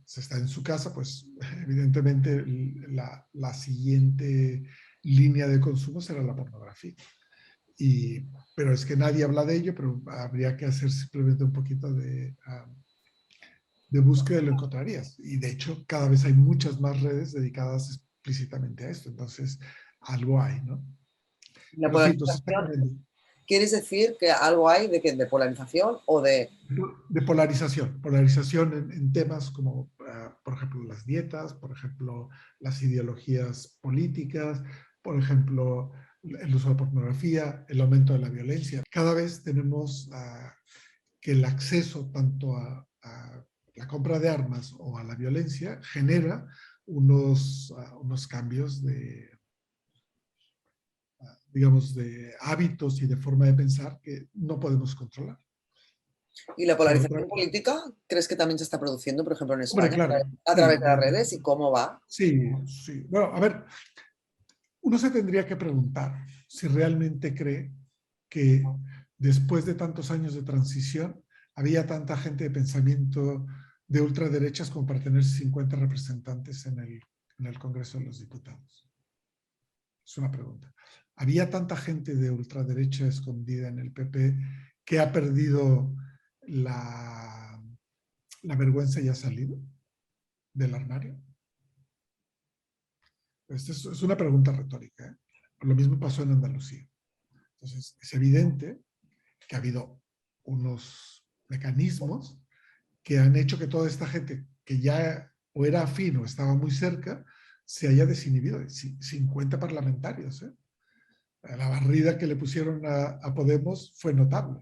se está en su casa, pues evidentemente la siguiente línea de consumo será la pornografía. Pero es que nadie habla de ello, pero habría que hacer simplemente un poquito de búsqueda y lo encontrarías. Y de hecho, cada vez hay muchas más redes dedicadas explícitamente a esto. Entonces, algo hay, ¿no? La Pero sí, entonces está polarización, cambiando. ¿quieres decir que algo hay de polarización o de...? De polarización en temas como, por ejemplo, las dietas, por ejemplo, las ideologías políticas, por ejemplo, el uso de pornografía, el aumento de la violencia. Cada vez tenemos que el acceso tanto a la compra de armas o a la violencia genera unos cambios digamos, de hábitos y de forma de pensar que no podemos controlar. ¿Y la polarización política crees que también se está produciendo, por ejemplo, en España, Hombre, claro, a través de las redes? ¿Y cómo va? Sí, sí. Bueno, a ver, uno se tendría que preguntar si realmente cree que después de tantos años de transición había tanta gente de pensamiento de ultraderechas como para tener 50 representantes en el Congreso de los Diputados. Es una pregunta. ¿Había tanta gente de ultraderecha escondida en el PP que ha perdido la vergüenza y ha salido del armario? Esta es una pregunta retórica, ¿eh? Lo mismo pasó en Andalucía. Entonces, es evidente que ha habido unos mecanismos que han hecho que toda esta gente que ya o era afín o estaba muy cerca, se haya desinhibido. 50 parlamentarios, ¿eh? La barrida que le pusieron a Podemos fue notable.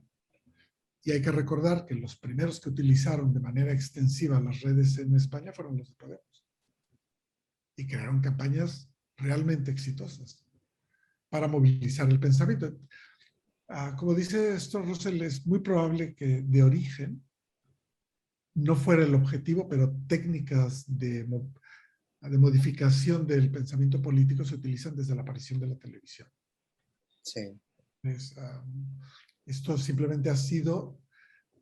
Y hay que recordar que los primeros que utilizaron de manera extensiva las redes en España fueron los de Podemos. Y crearon campañas realmente exitosas para movilizar el pensamiento. Como dice esto Russell, es muy probable que de origen no fuera el objetivo, pero técnicas de modificación del pensamiento político se utilizan desde la aparición de la televisión. Sí. Esto simplemente ha sido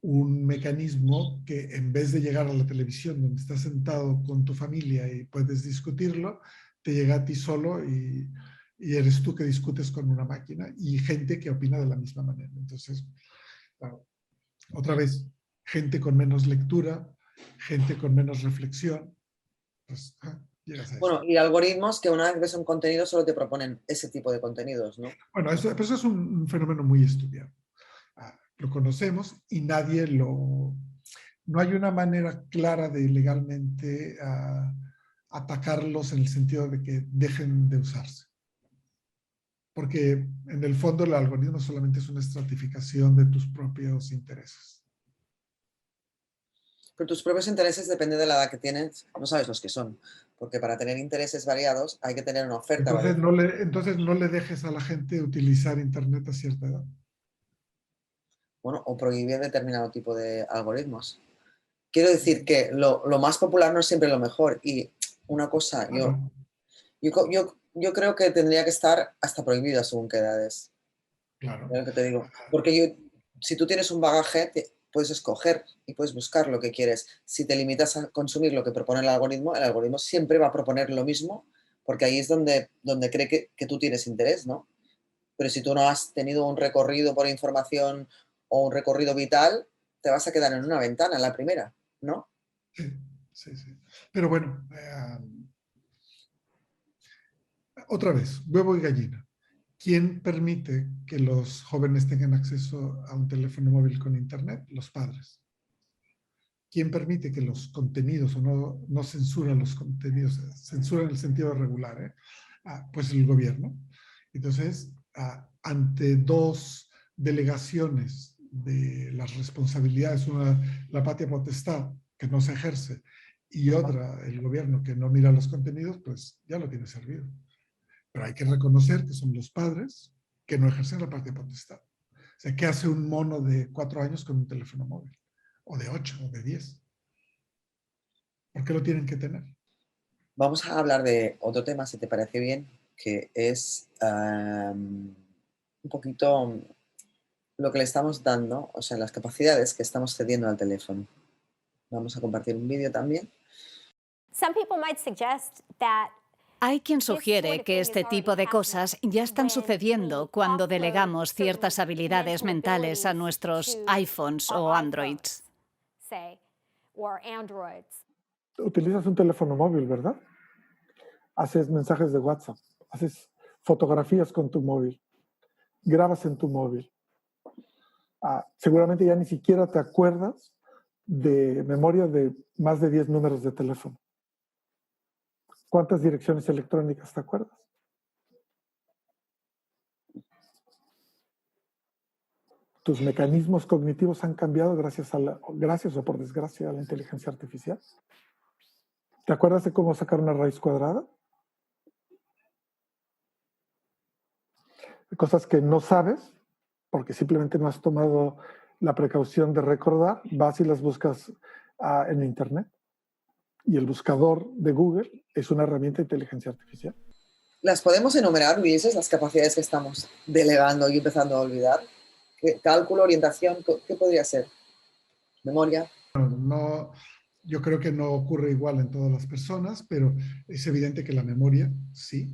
un mecanismo que en vez de llegar a la televisión donde estás sentado con tu familia y puedes discutirlo, te llega a ti solo y eres tú que discutes con una máquina y gente que opina de la misma manera. Entonces, claro, otra vez, gente con menos lectura, gente con menos reflexión, pues llegas a eso. Bueno, y algoritmos que una vez ves un contenido solo te proponen ese tipo de contenidos, ¿no? Bueno, eso es un fenómeno muy estudiado. Lo conocemos y nadie lo... No hay una manera clara de legalmente atacarlos en el sentido de que dejen de usarse. Porque en el fondo el algoritmo solamente es una estratificación de tus propios intereses. Pero tus propios intereses dependen de la edad que tienes, no sabes los que son. Porque para tener intereses variados hay que tener una oferta variada. Entonces no le dejes a la gente utilizar Internet a cierta edad. Bueno, o prohibir determinado tipo de algoritmos. Quiero decir que lo más popular no es siempre lo mejor. Y una cosa, yo creo que tendría que estar hasta prohibido según qué edades. Claro. Es lo que te digo. Porque si tú tienes un bagaje, puedes escoger y puedes buscar lo que quieres. Si te limitas a consumir lo que propone el algoritmo siempre va a proponer lo mismo, porque ahí es donde cree que tú tienes interés, ¿no? Pero si tú no has tenido un recorrido por información o un recorrido vital, te vas a quedar en una ventana, en la primera, ¿no? Sí. Pero bueno, otra vez, huevo y gallina. ¿Quién permite que los jóvenes tengan acceso a un teléfono móvil con internet? Los padres. ¿Quién permite que los contenidos o no censuran los contenidos? Censura en el sentido regular, pues el gobierno. Entonces, ante dos delegaciones de las responsabilidades, una la patria potestad, que no se ejerce, y otra el gobierno que no mira los contenidos, pues ya lo tiene servido. Pero hay que reconocer que son los padres que no ejercen la patria potestad. O sea, ¿qué hace un mono de 4 años con un teléfono móvil? O de 8, o de 10. ¿Por qué lo tienen que tener? Vamos a hablar de otro tema, si te parece bien, que es un poquito lo que le estamos dando, o sea, las capacidades que estamos cediendo al teléfono. Vamos a compartir un vídeo también. Hay quien sugiere que este tipo de cosas ya están sucediendo cuando delegamos ciertas habilidades mentales a nuestros iPhones o Androids. Utilizas un teléfono móvil, ¿verdad? Haces mensajes de WhatsApp, haces fotografías con tu móvil, grabas en tu móvil. Seguramente ya ni siquiera te acuerdas de memoria de más de 10 números de teléfono. ¿Cuántas direcciones electrónicas te acuerdas? Tus mecanismos cognitivos han cambiado gracias o por desgracia a la inteligencia artificial. ¿Te acuerdas de cómo sacar una raíz cuadrada? Cosas que no sabes porque simplemente no has tomado la precaución de recordar, vas y las buscas en Internet. Y el buscador de Google es una herramienta de inteligencia artificial. ¿Las podemos enumerar, Luis, las capacidades que estamos delegando y empezando a olvidar? ¿Cálculo, orientación? ¿Qué podría ser? ¿Memoria? No, yo creo que no ocurre igual en todas las personas, pero es evidente que la memoria, sí.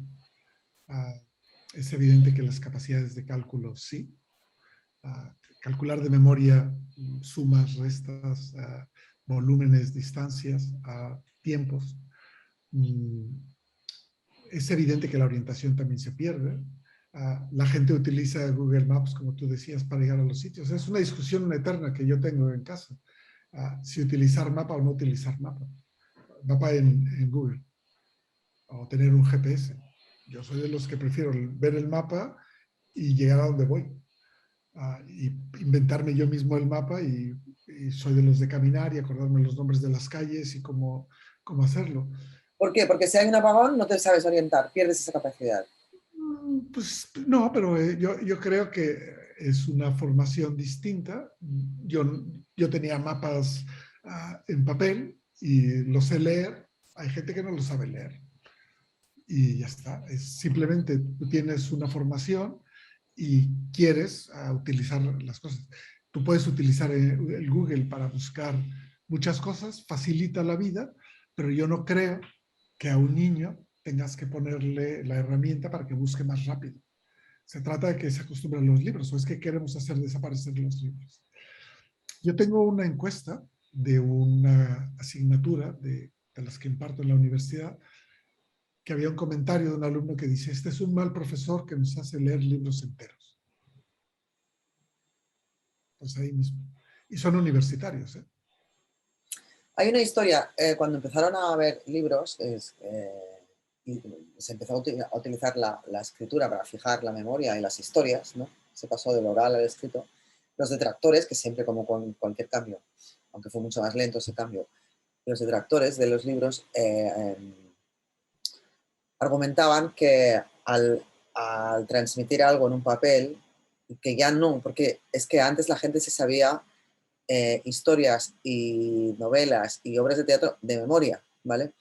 Es evidente que las capacidades de cálculo, sí. Calcular de memoria sumas, restas, volúmenes, distancias, tiempos. Es evidente que la orientación también se pierde. La gente utiliza Google Maps, como tú decías, para llegar a los sitios. Es una discusión eterna que yo tengo en casa. Si utilizar mapa o no utilizar mapa. Mapa en Google. O tener un GPS. Yo soy de los que prefiero ver el mapa y llegar a donde voy. Y inventarme yo mismo el mapa y soy de los de caminar y acordarme los nombres de las calles y cómo hacerlo. ¿Por qué? Porque si hay un apagón no te sabes orientar, pierdes esa capacidad. Pues no, pero yo creo que es una formación distinta. Yo tenía mapas en papel y los sé leer. Hay gente que no lo sabe leer. Y ya está. Es simplemente tú tienes una formación y quieres utilizar las cosas. Tú puedes utilizar el Google para buscar muchas cosas, facilita la vida, pero yo no creo que a un niño tengas que ponerle la herramienta para que busque más rápido. Se trata de que se acostumbre a los libros, o es que queremos hacer desaparecer los libros. Yo tengo una encuesta de una asignatura de las que imparto en la universidad, que había un comentario de un alumno que dice, este es un mal profesor que nos hace leer libros enteros. Pues ahí mismo. Y son universitarios, ¿eh? Hay una historia, cuando empezaron a ver libros, y se empezó a utilizar la escritura para fijar la memoria y las historias, ¿no? Se pasó del oral al escrito. Los detractores, que siempre como con cualquier cambio, aunque fue mucho más lento ese cambio, los detractores de los libros argumentaban que al transmitir algo en un papel, que ya no, porque es que antes la gente se sabía historias y novelas y obras de teatro de memoria, ¿vale?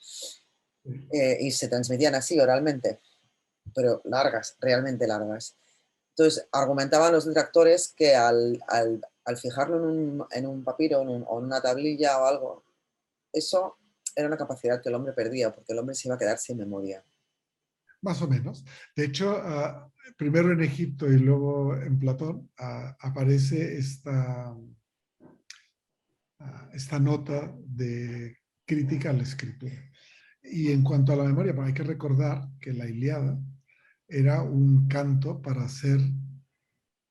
Y se transmitían así oralmente, pero largas, realmente largas. Entonces, argumentaban los detractores que al fijarlo en un papiro o en una tablilla o algo, eso era una capacidad que el hombre perdía, porque el hombre se iba a quedar sin memoria. Más o menos. De hecho, primero en Egipto y luego en Platón aparece esta nota de crítica a la escritura. Y en cuanto a la memoria, hay que recordar que la Ilíada era un canto para ser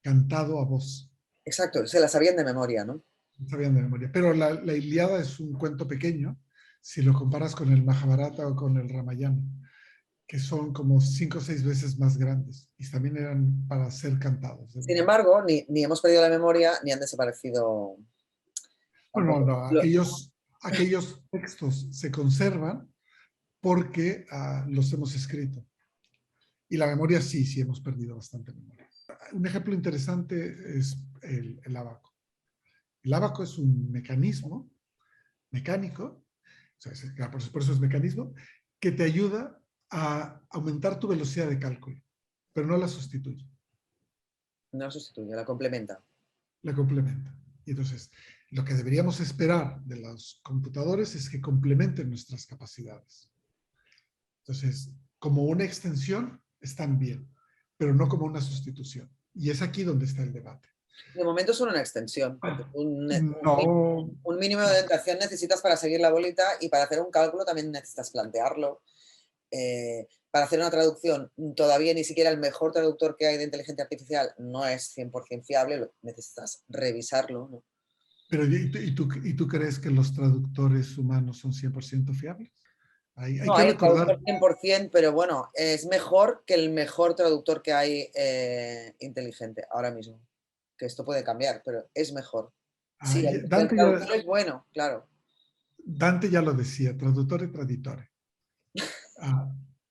cantado a voz. Exacto, se la sabían de memoria, ¿no? Se sabían de memoria. Pero la Ilíada es un cuento pequeño, si lo comparas con el Mahabharata o con el Ramayana, que son como 5 o 6 veces más grandes y también eran para ser cantados. Sin embargo, ni hemos perdido la memoria ni han desaparecido. No. Aquellos textos se conservan porque los hemos escrito. Y la memoria sí hemos perdido bastante memoria. Un ejemplo interesante es el ábaco. El ábaco es un mecanismo mecánico Por eso es mecanismo que te ayuda a aumentar tu velocidad de cálculo, pero no la sustituye. No la sustituye, la complementa. La complementa. Y entonces, lo que deberíamos esperar de los computadores es que complementen nuestras capacidades. Entonces, como una extensión, están bien, pero no como una sustitución. Y es aquí donde está el debate. De momento son una extensión. Un mínimo de no. orientación necesitas para seguir la bolita, y para hacer un cálculo también necesitas plantearlo. Para hacer una traducción, todavía ni siquiera el mejor traductor que hay de inteligencia artificial no es 100% fiable, necesitas revisarlo, ¿no? Pero ¿y tú crees que los traductores humanos son 100% fiables? Hay no, que hay recordar... 100%, pero bueno, es mejor que el mejor traductor que hay inteligente ahora mismo. Que esto puede cambiar, pero es mejor. Sí, el traductor es bueno, claro. Dante ya lo decía, traductore traditore.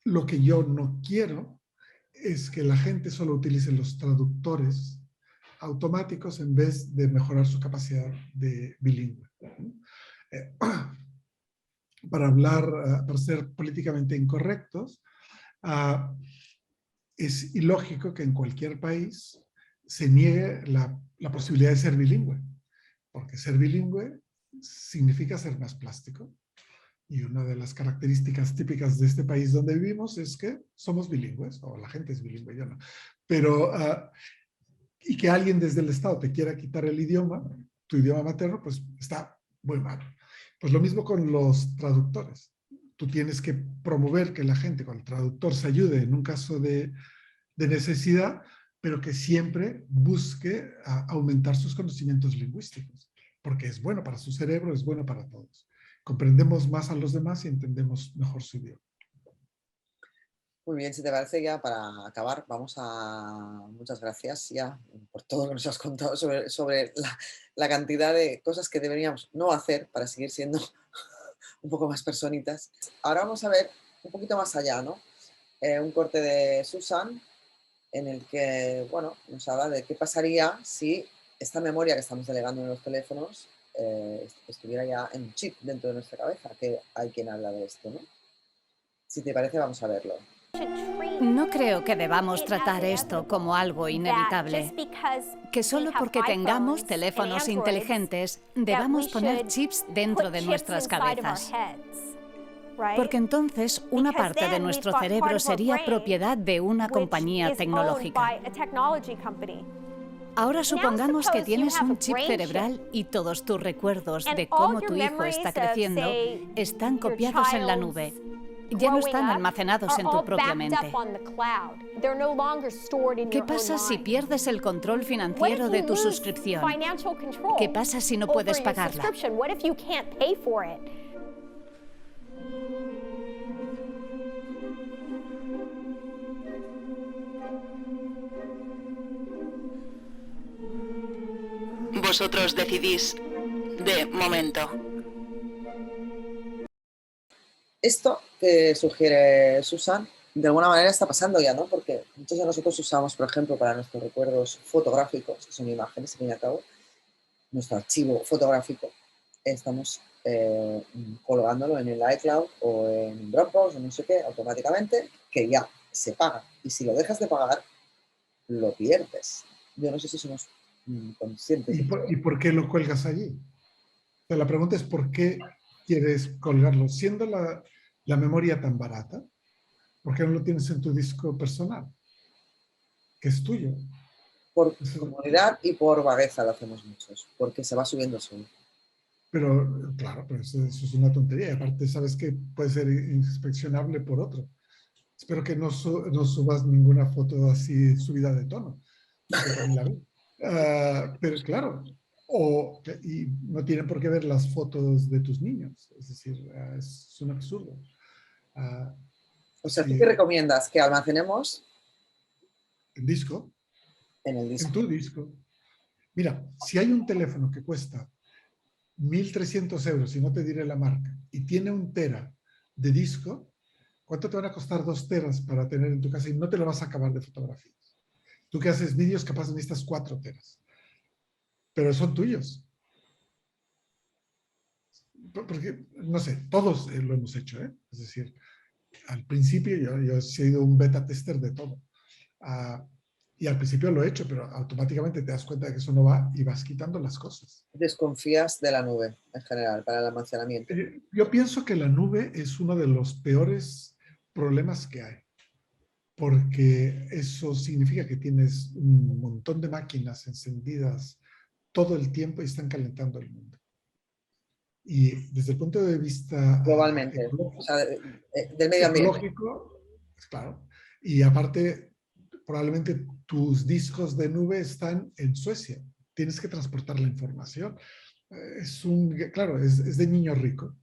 Lo que yo no quiero es que la gente solo utilice los traductores automáticos en vez de mejorar su capacidad de bilingüe. Para ser políticamente incorrectos, es ilógico que en cualquier país se niegue la posibilidad de ser bilingüe, porque ser bilingüe significa ser más plástico. Y una de las características típicas de este país donde vivimos es que somos bilingües, o la gente es bilingüe, yo no. Pero, y que alguien desde el Estado te quiera quitar el idioma, tu idioma materno, pues está muy mal. Pues lo mismo con los traductores. Tú tienes que promover que la gente con el traductor se ayude en un caso de necesidad, pero que siempre busque aumentar sus conocimientos lingüísticos, porque es bueno para su cerebro, es bueno para todos. Comprendemos más a los demás y entendemos mejor su idioma. Muy bien, si te parece, ya para acabar, muchas gracias ya por todo lo que nos has contado sobre la cantidad de cosas que deberíamos no hacer para seguir siendo un poco más personitas. Ahora vamos a ver un poquito más allá, ¿no? Un corte de Susan en el que, bueno, nos habla de qué pasaría si esta memoria que estamos delegando en los teléfonos estuviera ya en un chip dentro de nuestra cabeza, que hay quien habla de esto, ¿no? Si te parece, vamos a verlo. No creo que debamos tratar esto como algo inevitable, que solo porque tengamos teléfonos inteligentes debamos poner chips dentro de nuestras cabezas. Porque entonces una parte de nuestro cerebro sería propiedad de una compañía tecnológica. Ahora supongamos que tienes un chip cerebral y todos tus recuerdos de cómo tu hijo está creciendo están copiados en la nube. Ya no están almacenados en tu propia mente. ¿Qué pasa si pierdes el control financiero de tu suscripción? ¿Qué pasa si no puedes pagarla? Vosotros decidís de momento. Esto que sugiere Susan, de alguna manera está pasando ya, ¿no? Porque muchos de nosotros usamos, por ejemplo, para nuestros recuerdos fotográficos, que son imágenes, al fin y al cabo, nuestro archivo fotográfico, estamos colgándolo en el iCloud o en Dropbox o no sé qué, automáticamente, que ya se paga. Y si lo dejas de pagar, lo pierdes. Yo no sé si somos conscientes. ¿Y por qué lo cuelgas allí? O sea, la pregunta es ¿por qué quieres colgarlo? Siendo la memoria tan barata, ¿por qué no lo tienes en tu disco personal? Que es tuyo. Por comodidad y por vagueza lo hacemos muchos, porque se va subiendo solo. Pero, claro, pero eso es una tontería. Y aparte, sabes que puede ser inspeccionable por otro. Espero que no subas ninguna foto así subida de tono. Pero claro, y no tienen por qué ver las fotos de tus niños. Es decir, es un absurdo. O sea, ¿tú qué recomiendas? ¿Que almacenemos? ¿En disco? En el disco. En tu disco. Mira, si hay un teléfono que cuesta 1.300 euros, y no te diré la marca, y tiene 1 tera de disco, ¿cuánto te van a costar 2 teras para tener en tu casa? Y no te lo vas a acabar de fotografías. Tú que haces vídeos, capaz necesitas 4 teras. Pero son tuyos. porque, no sé, todos lo hemos hecho, ¿eh? Es decir, al principio yo he sido un beta tester de todo. Y al principio lo he hecho, pero automáticamente te das cuenta de que eso no va y vas quitando las cosas. ¿Desconfías de la nube en general para el almacenamiento? Yo pienso que la nube es uno de los peores problemas que hay, porque eso significa que tienes un montón de máquinas encendidas todo el tiempo y están calentando el mundo. Y desde el punto de vista Globalmente, o sea, del medio ambiente. ecológico, pues claro, y aparte probablemente tus discos de nube están en Suecia. Tienes que transportar la información. Claro, es de niño rico.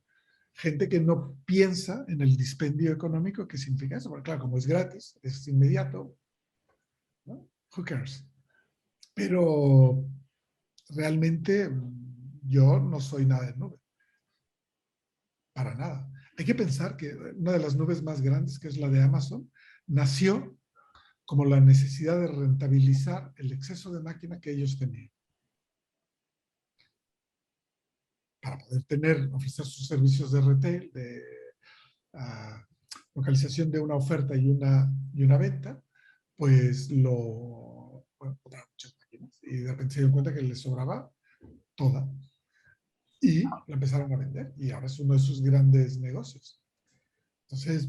Gente que no piensa en el dispendio económico que significa eso. Porque claro, como es gratis, es inmediato, ¿no? Who cares? Pero realmente yo no soy nada de nube. Para nada. Hay que pensar que una de las nubes más grandes, que es la de Amazon, nació como la necesidad de rentabilizar el exceso de máquina que ellos tenían. Para poder ofrecer sus servicios de retail, de localización de una oferta y una venta, pues compraron muchas máquinas y de repente se dieron cuenta que les sobraba toda y la empezaron a vender y ahora es uno de sus grandes negocios. Entonces,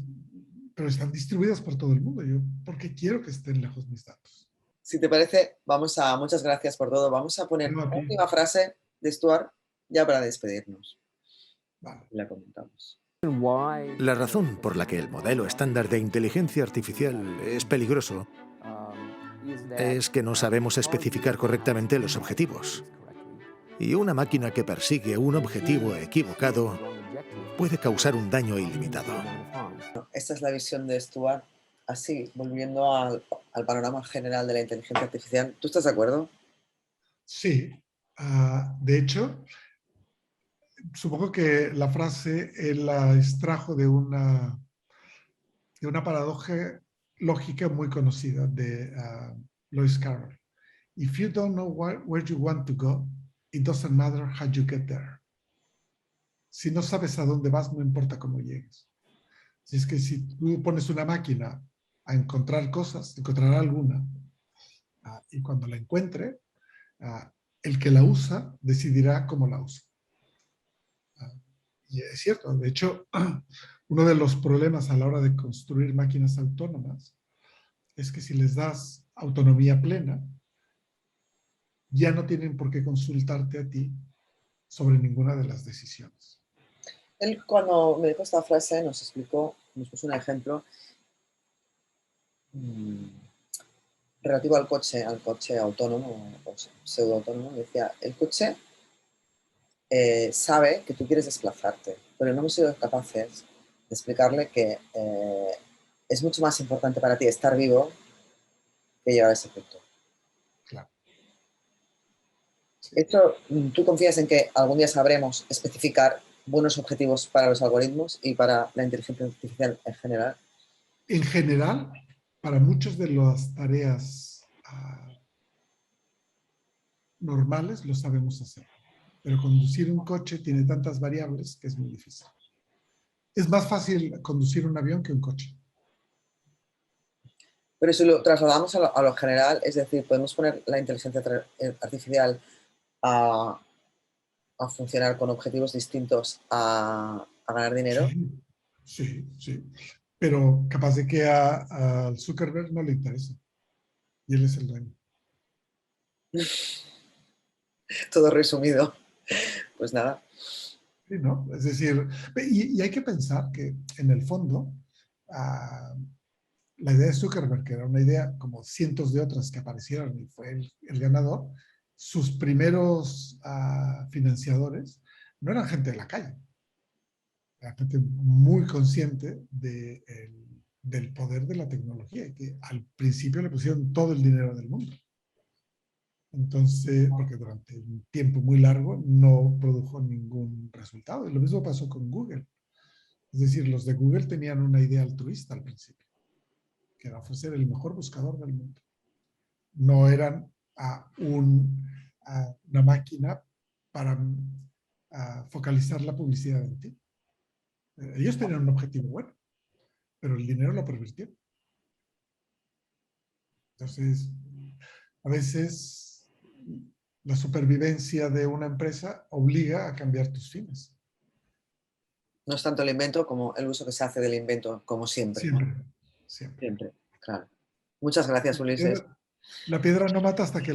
pero están distribuidas por todo el mundo. Yo, ¿por qué quiero que estén lejos mis datos? Si te parece, muchas gracias por todo. Vamos a poner una última frase de Stuart ya para despedirnos. Vale. La comentamos. La razón por la que el modelo estándar de inteligencia artificial es peligroso es que no sabemos especificar correctamente los objetivos. Y una máquina que persigue un objetivo equivocado puede causar un daño ilimitado. Esta es la visión de Stuart. Así, volviendo al panorama general de la inteligencia artificial, ¿tú estás de acuerdo? Sí. De hecho, supongo que la frase él la extrajo de una paradoja lógica muy conocida de Lewis Carroll. If you don't know where you want to go, it doesn't matter how you get there. Si no sabes a dónde vas, no importa cómo llegues. Si es que si tú pones una máquina a encontrar cosas, encontrará alguna. Y cuando la encuentre, el que la usa decidirá cómo la usa. Y es cierto, de hecho, uno de los problemas a la hora de construir máquinas autónomas es que si les das autonomía plena, ya no tienen por qué consultarte a ti sobre ninguna de las decisiones. Él, cuando me dijo esta frase, nos puso un ejemplo relativo al coche autónomo o pseudo-autónomo. Decía, el coche sabe que tú quieres desplazarte, pero no hemos sido capaces de explicarle que es mucho más importante para ti estar vivo que llegar a ese punto. Claro. Sí. Esto, ¿tú confías en que algún día sabremos especificar buenos objetivos para los algoritmos y para la inteligencia artificial en general? En general, para muchas de las tareas normales lo sabemos hacer. Pero conducir un coche tiene tantas variables que es muy difícil. Es más fácil conducir un avión que un coche. Pero si lo trasladamos a lo general, es decir, podemos poner la inteligencia artificial a funcionar con objetivos distintos a ganar dinero. Sí. Pero capaz de que a Zuckerberg no le interesa. Y él es el dueño. Todo resumido. Pues nada. Sí, ¿no? Es decir, y hay que pensar que en el fondo la idea de Zuckerberg, que era una idea como cientos de otras que aparecieron y fue el ganador, sus primeros financiadores no eran gente de la calle. Era gente muy consciente del poder de la tecnología y que al principio le pusieron todo el dinero del mundo. Entonces, porque durante un tiempo muy largo no produjo ningún resultado. Y lo mismo pasó con Google. Es decir, los de Google tenían una idea altruista al principio, que era ofrecer el mejor buscador del mundo. No eran una máquina para a focalizar la publicidad en ti. Ellos tenían un objetivo bueno, pero el dinero lo pervirtieron. Entonces, a veces la supervivencia de una empresa obliga a cambiar tus fines. No es tanto el invento como el uso que se hace del invento, como siempre. Siempre, ¿no? siempre. Siempre, claro. Muchas gracias, Ulises. La piedra no mata hasta que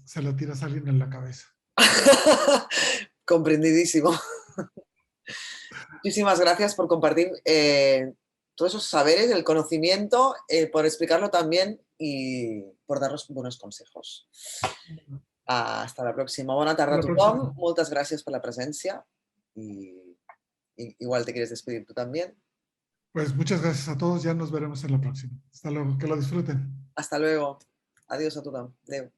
se la tiras a alguien en la cabeza. Comprendidísimo. Muchísimas gracias por compartir todos esos saberes, el conocimiento, por explicarlo también y por darnos buenos consejos. Hasta la próxima. Bona tarda a tothom. Moltes gràcies per la presència y igual te quieres despedir tú también. Pues muchas gracias a todos. Ya nos veremos en la próxima. Hasta luego. Que lo disfruten. Hasta luego. Adiós a tothom. Adéu.